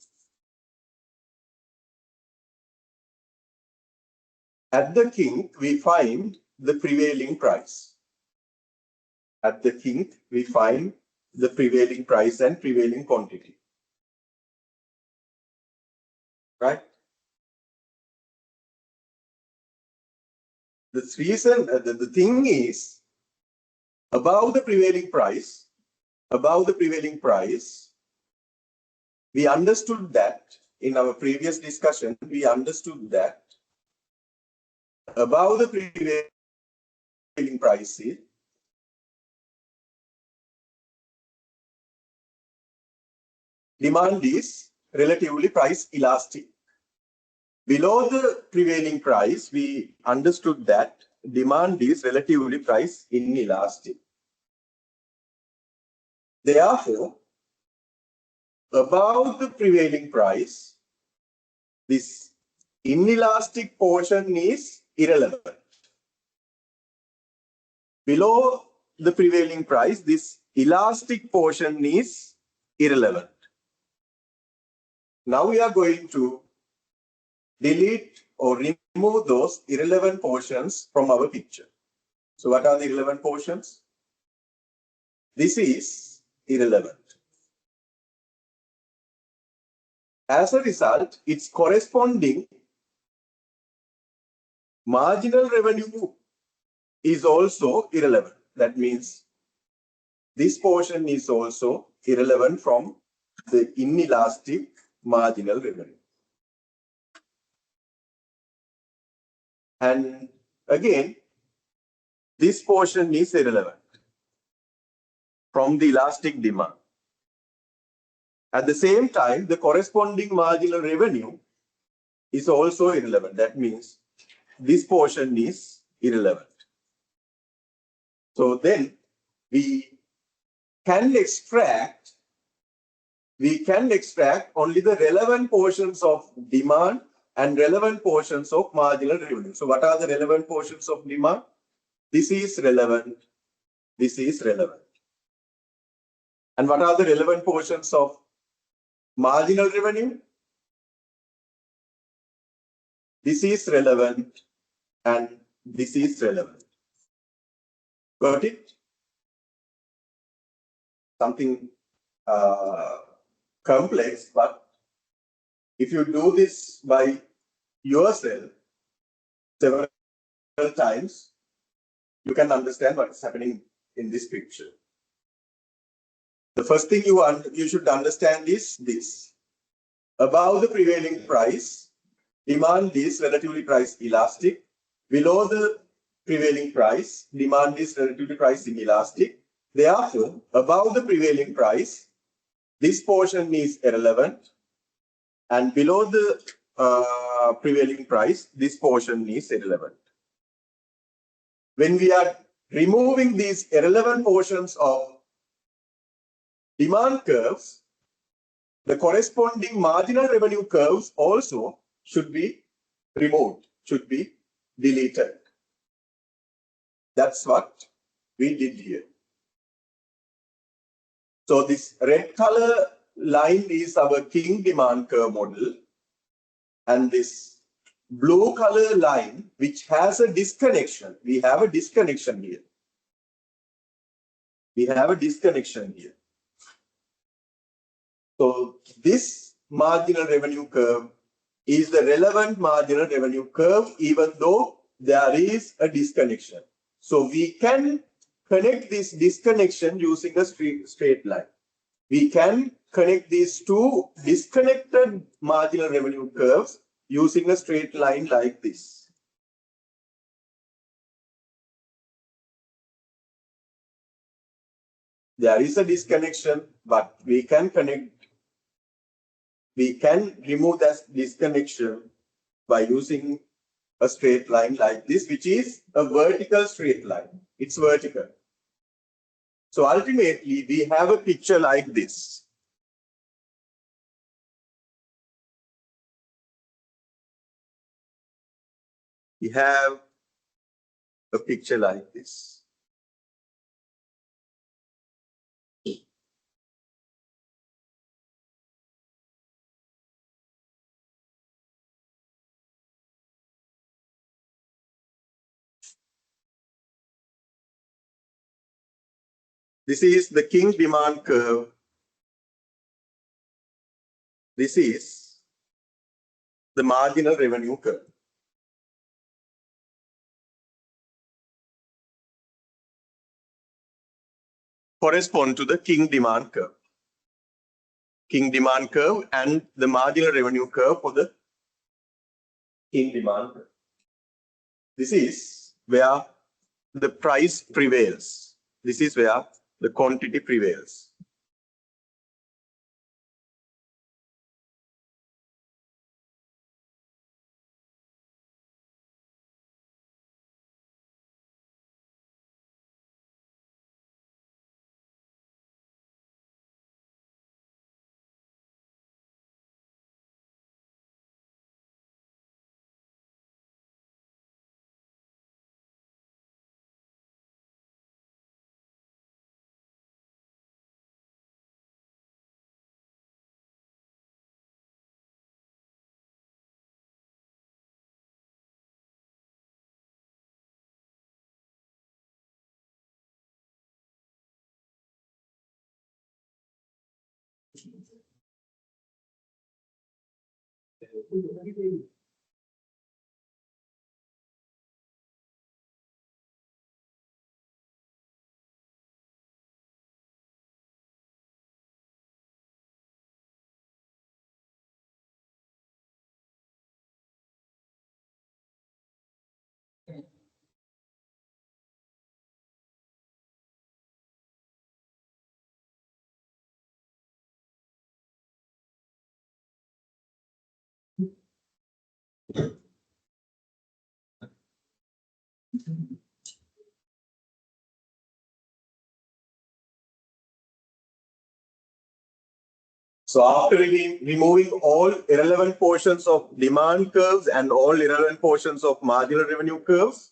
At the kink, we find the prevailing price. At the kink, we find the prevailing price and prevailing quantity. Right? The reason, the thing is, above the prevailing price, we understood that in our previous discussion, we understood that above the prevailing price, demand is relatively price elastic. Below the prevailing price, we understood that demand is relatively price inelastic. Therefore, above the prevailing price, this inelastic portion is irrelevant. Below the prevailing price, this elastic portion is irrelevant. Now we are going to delete or remove those irrelevant portions from our picture. So what are the irrelevant portions? This is irrelevant. As a result, its corresponding marginal revenue is also irrelevant. That means this portion is also irrelevant from the inelastic marginal revenue. And again, this portion is irrelevant from the elastic demand. At the same time, the corresponding marginal revenue is also irrelevant. That means this portion is irrelevant. So then we can extract only the relevant portions of demand and relevant portions of marginal revenue. So what are the relevant portions of demand? This is relevant. This is relevant. And what are the relevant portions of marginal revenue? This is relevant and this is relevant. Got it? Something complex, but if you do this by yourself several times, you can understand what is happening in this picture. The first thing you should understand is this. Above the prevailing price, demand is relatively price elastic. Below the prevailing price, demand is relatively price inelastic. Therefore, above the prevailing price, this portion is irrelevant. And below the prevailing price, this portion is irrelevant. When we are removing these irrelevant portions of demand curves, the corresponding marginal revenue curves also should be removed, should be deleted. That's what we did here. So this red color line is our king demand curve model. And this blue color line, which has a disconnection. We have a disconnection here. We have a disconnection here. So this marginal revenue curve is the relevant marginal revenue curve, even though there is a disconnection. So we can connect this disconnection using a straight line. We can connect these two disconnected marginal revenue curves using a straight line like this. There is a disconnection, but we can remove that disconnection by using a straight line like this, which is a vertical straight line. It's vertical. So ultimately, we have a picture like this. We have a picture like this. This is the king demand curve. This is the marginal revenue curve. Correspond to the king demand curve. King demand curve and the marginal revenue curve for the king demand curve. This is where the price prevails. This is where the quantity prevails. So after removing all irrelevant portions of demand curves and all irrelevant portions of marginal revenue curves,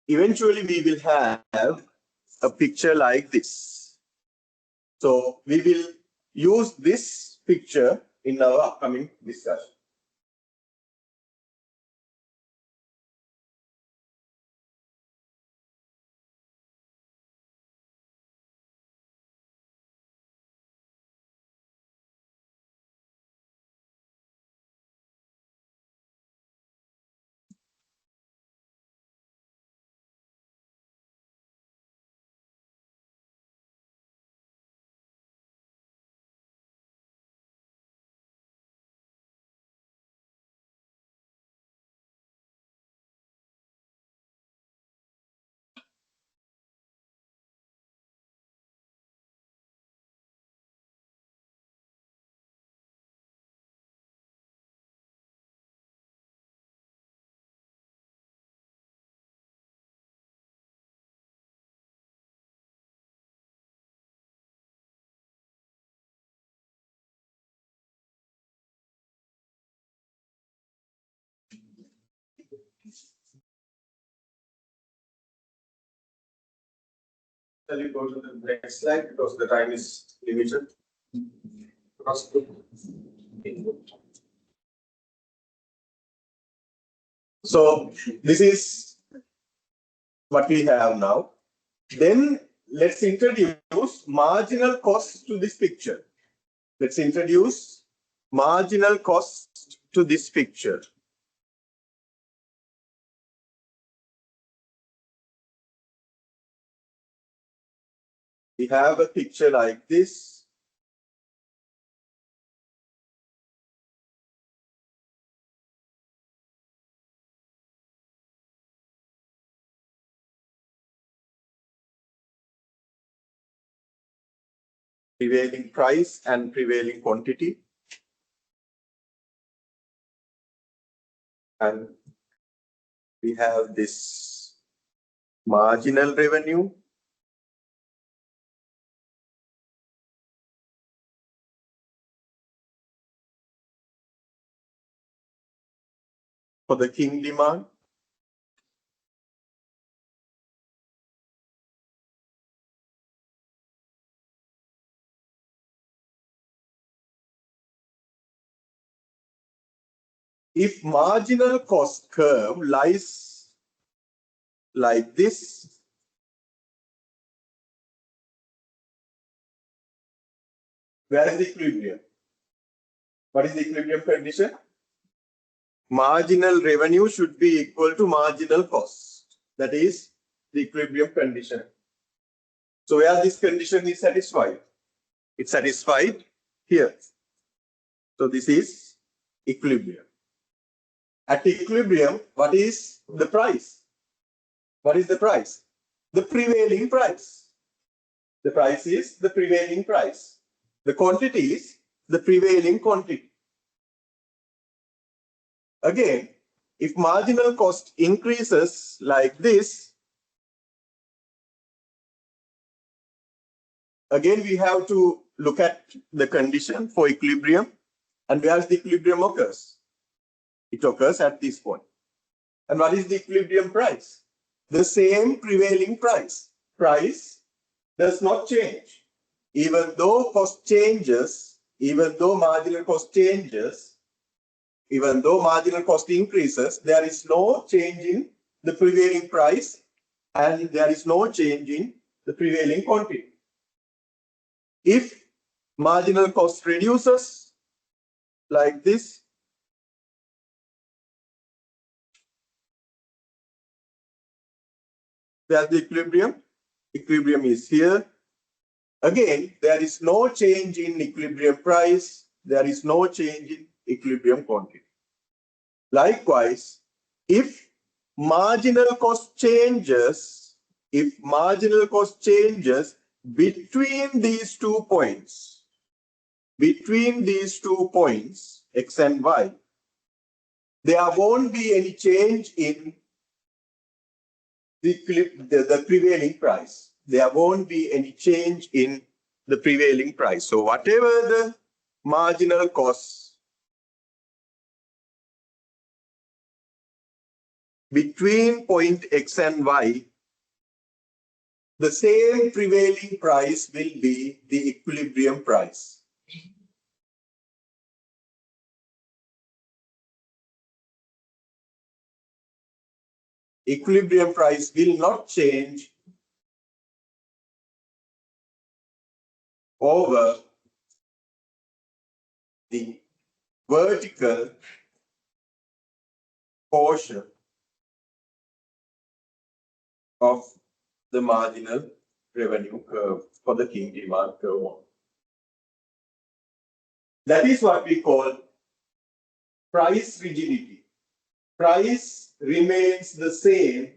eventually we will have a picture like this. So we will use this picture in our upcoming discussion. Shall we go to the next slide because the time is limited? So this is what we have now. Then let's introduce marginal costs to this picture. Let's introduce marginal cost to this picture. We have a picture like this. Prevailing price and prevailing quantity. And we have this marginal revenue. For the king demand. If marginal cost curve lies like this, where is the equilibrium? What is the equilibrium condition? Marginal revenue should be equal to marginal cost. That is the equilibrium condition. So where this condition is satisfied? It's satisfied here. So this is equilibrium. At equilibrium, what is the price? What is the price? The prevailing price. The price is the prevailing price. The quantity is the prevailing quantity. Again, if marginal cost increases like this, again we have to look at the condition for equilibrium and where the equilibrium occurs. It occurs at this point. And what is the equilibrium price? The same prevailing price. Price does not change. Even though cost changes, even though marginal cost changes, even though marginal cost increases, there is no change in the prevailing price and there is no change in the prevailing quantity. If marginal cost reduces like this, there's the equilibrium. Equilibrium is here. Again, there is no change in equilibrium price. There is no change in equilibrium quantity. Likewise, if marginal cost changes, between these 2 points, X and Y, there won't be any change in the prevailing price. There won't be any change in the prevailing price. So whatever the marginal costs between point X and Y, the same prevailing price will be the equilibrium price. Equilibrium price will not change over the vertical portion of the marginal revenue curve for the king demand curve. That is what we call price rigidity. Price remains the same.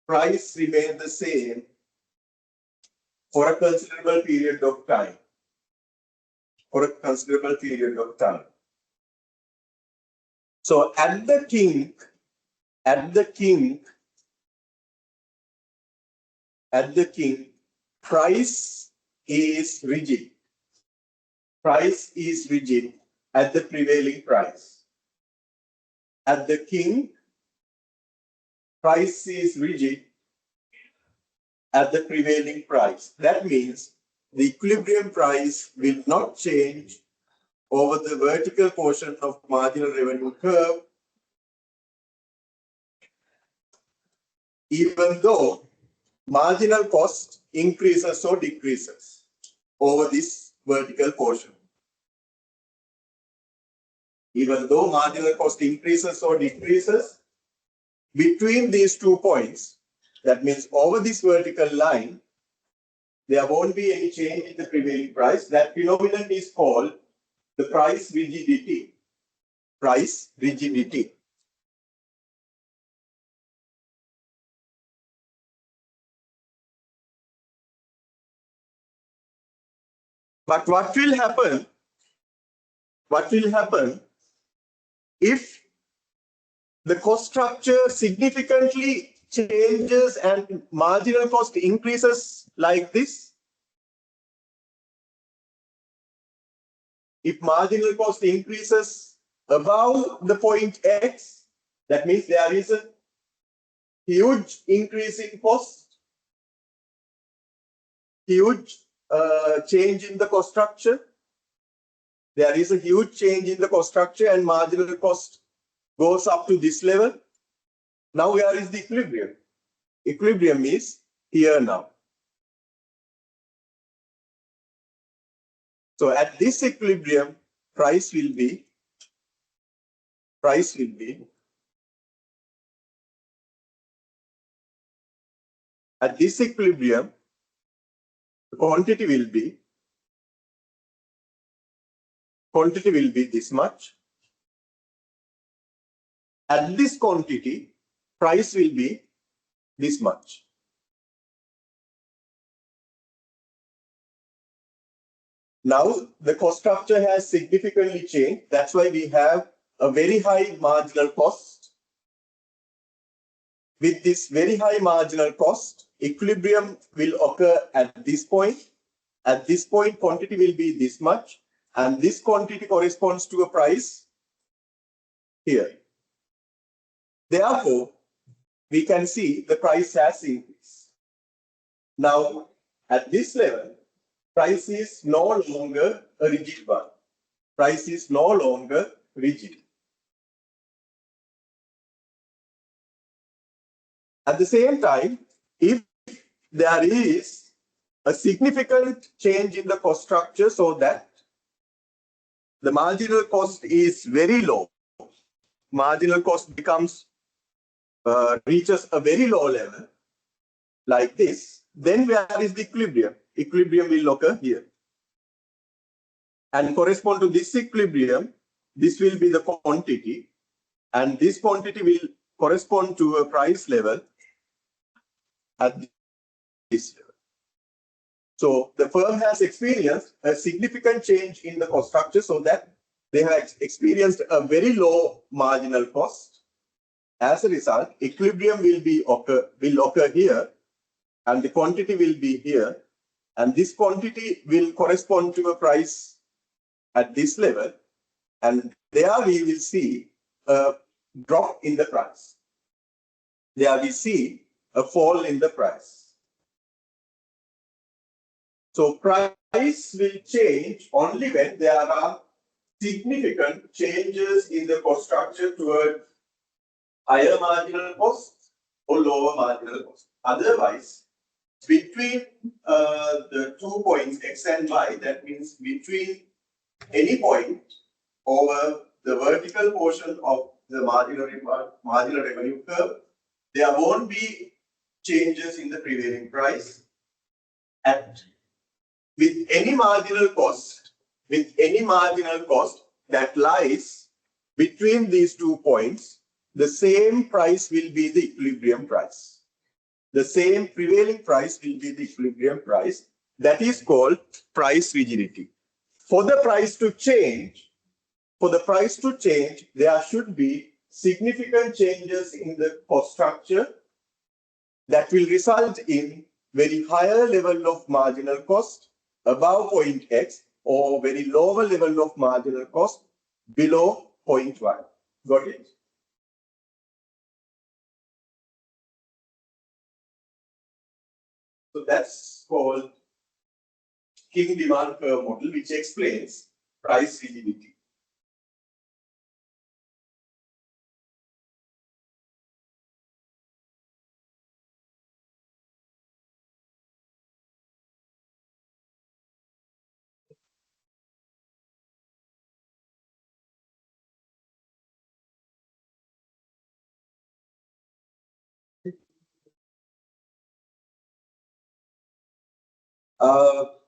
Price remains the same for a considerable period of time. For a considerable period of time. So at the king, price is rigid. Price is rigid at the prevailing price. At the king, price is rigid at the prevailing price. That means the equilibrium price will not change over the vertical portion of marginal revenue curve, even though marginal cost increases or decreases over this vertical portion. Even though marginal cost increases or decreases between these 2 points, that means over this vertical line, there won't be any change in the prevailing price. That phenomenon is called the price rigidity. Price rigidity. But what will happen? What will happen if the cost structure significantly changes and marginal cost increases like this? If marginal cost increases above the point X, that means there is a huge increase in cost, huge change in the cost structure. There is a huge change in the cost structure and marginal cost goes up to this level. Now where is the equilibrium? Equilibrium is here now. So at this equilibrium, price will be at this equilibrium, the quantity will be this much. At this quantity, price will be this much. Now the cost structure has significantly changed. That's why we have a very high marginal cost. With this very high marginal cost, equilibrium will occur at this point. At this point, quantity will be this much, and this quantity corresponds to a price here. Therefore, we can see the price has increased. Now, at this level, price is no longer a rigid one. Price is no longer rigid. At the same time, if there is a significant change in the cost structure so that the marginal cost is very low, marginal cost becomes reaches a very low level like this, then where is the equilibrium? Equilibrium will occur here. And correspond to this equilibrium, this will be the quantity, and this quantity will correspond to a price level at this level. So the firm has experienced a significant change in the cost structure so that they have experienced a very low marginal cost. As a result, equilibrium will occur here, and the quantity will be here, and this quantity will correspond to a price at this level, and there we will see a drop in the price. There we see a fall in the price. So price will change only when there are significant changes in the cost structure toward higher marginal cost or lower marginal cost. Otherwise, between the 2 points x and y, that means between any point over the vertical portion of the marginal revenue curve, there won't be changes in the prevailing price. And with any marginal cost that lies between these 2 points, the same price will be the equilibrium price. The same prevailing price will be the equilibrium price. That is called price rigidity. For the price to change, there should be significant changes in the cost structure that will result in very higher level of marginal cost above point X or very lower level of marginal cost below point Y. Got it? So that's called King demand curve model, which explains price rigidity.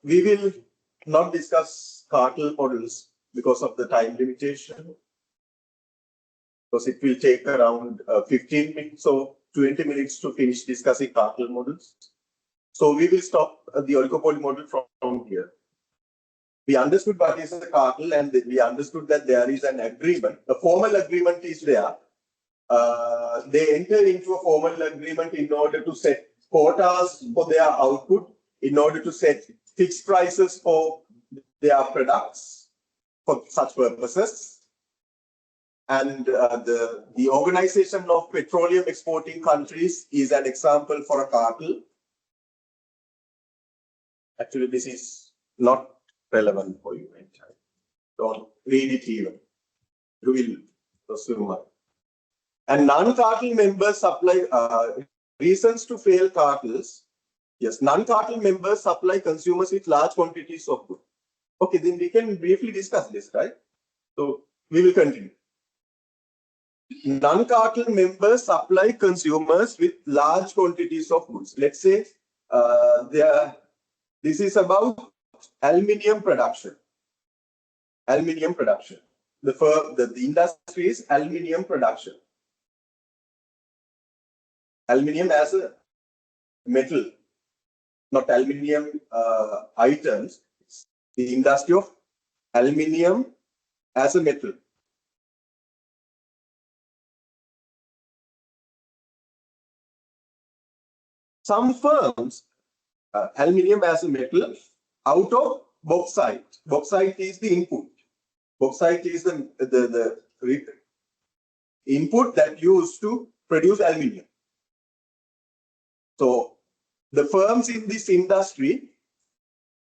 We will not discuss cartel models because of the time limitation, because it will take around 15 minutes or 20 minutes to finish discussing cartel models. So we will stop the oligopoly model from here. We understood what is a cartel, and we understood that there is an agreement. A formal agreement is there. They enter into a formal agreement in order to set quotas for their output, in order to set fixed prices for their products for such purposes. And the Organization of Petroleum Exporting Countries is an example for a cartel. Actually, this is not relevant for you. Don't read it even. You will assume. And non-cartel members supply reasons to fail cartels. Yes, non-cartel members supply consumers with large quantities of goods. Okay, then we can briefly discuss this, right? So we will continue. Non-cartel members supply consumers with large quantities of goods. Let's say this is about aluminium production. Aluminium production. The industry is aluminium production. Aluminium as a metal, not aluminium items. The industry of aluminium as a metal. Some firms, aluminium as a metal out of bauxite. Bauxite is the input. Bauxite is the input that used to produce aluminium. So the firms in this industry,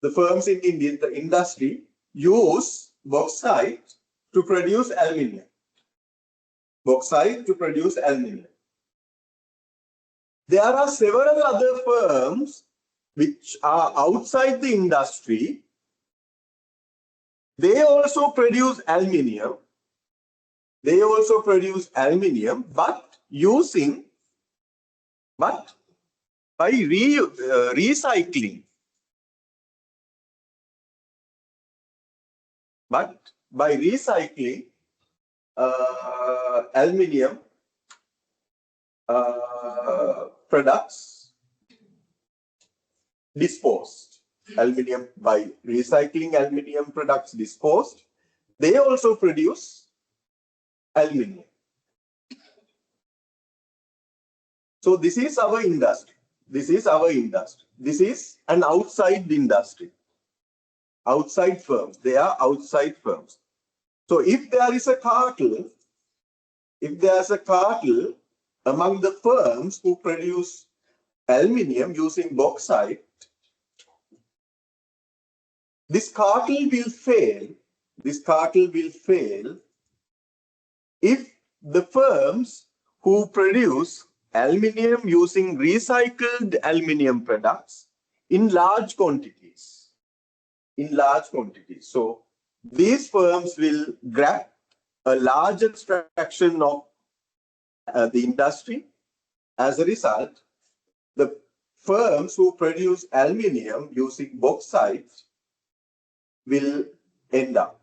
the industry use bauxite to produce aluminium. Bauxite to produce aluminium. There are several other firms which are outside the industry. They also produce aluminium. But by recycling. But by recycling aluminium products disposed. By recycling aluminium products disposed, they also produce aluminium. So this is our industry. This is our industry. This is an outside industry. Outside firms. They are outside firms. So if there is a cartel, among the firms who produce aluminium using bauxite, this cartel will fail. This cartel will fail if the firms who produce aluminium using recycled aluminium products in large quantities. So these firms will grab a larger fraction of the industry. As a result, the firms who produce aluminium using bauxite will end up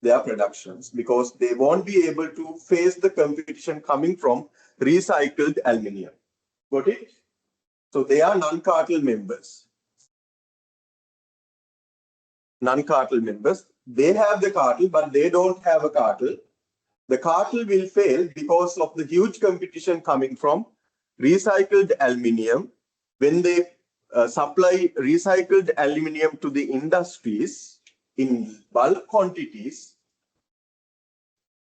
their productions because they won't be able to face the competition coming from recycled aluminium. Got it? So they are non-cartel members. Non-cartel members. They have the cartel, but they don't have a cartel. The cartel will fail because of the huge competition coming from recycled aluminium. When they supply recycled aluminium to the industries in bulk quantities,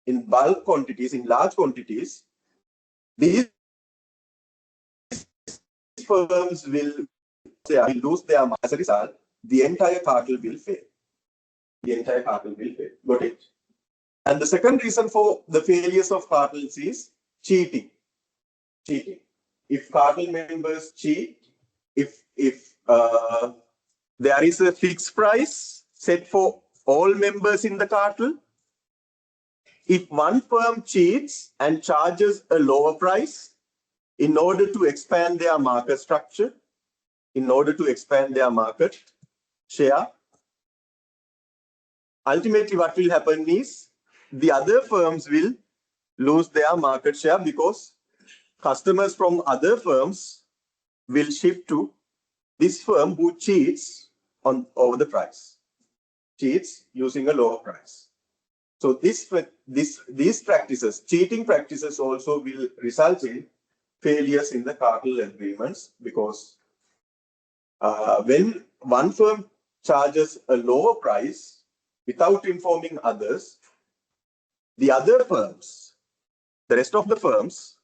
in large quantities, these firms will lose their market. As a result, the entire cartel will fail. Got it? And the second reason for the failures of cartels is cheating. If cartel members cheat, if there is a fixed price set for all members in the cartel, if one firm cheats and charges a lower price in order to expand their market structure, in order to expand their market share, ultimately what will happen is the other firms will lose their market share because customers from other firms will shift to this firm who cheats over the price, cheats using a lower price. So these practices, cheating practices, also will result in failures in the cartel agreements because when one firm charges a lower price without informing others, the other firms, the rest of the firms,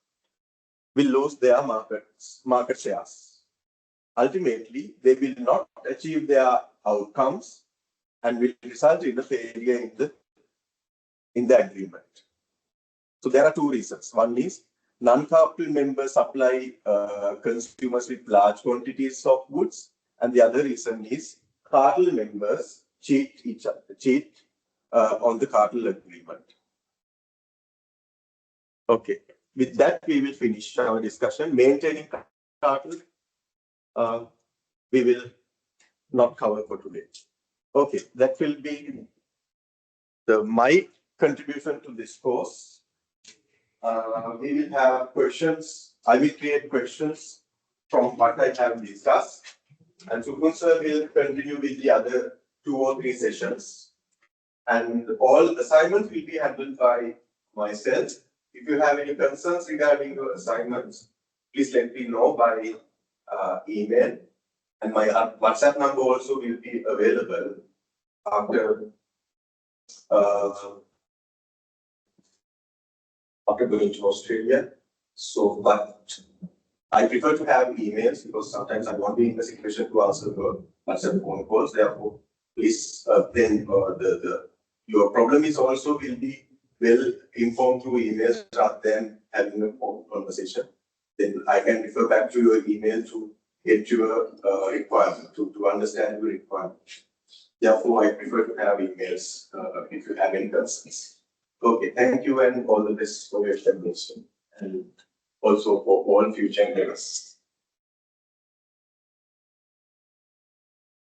will lose their market shares. Ultimately, they will not achieve their outcomes and will result in a failure in the agreement. So there are two reasons. One is non-cartel members supply consumers with large quantities of goods, and the other reason is cartel members cheat on the cartel agreement. Okay, with that we will finish our discussion. Maintaining cartel, we will not cover for today. Okay, that will be my contribution to this course. We will have questions. I will create questions from what I have discussed, and Sukun sir will continue with the other 2 or 3 sessions. And all assignments will be handled by myself. If you have any concerns regarding your assignments, please let me know by email. And my WhatsApp number also will be available after going to Australia. So, but I prefer to have emails because sometimes I won't be in the situation to answer the WhatsApp phone calls. Therefore, please then your problem is also will be well informed through emails rather than having a phone conversation. Then I can refer back to your email to get your requirement, to understand your requirement. Therefore, I prefer to have emails if you have any concerns. Okay, thank you and all the best for your examination and also for all future endeavors.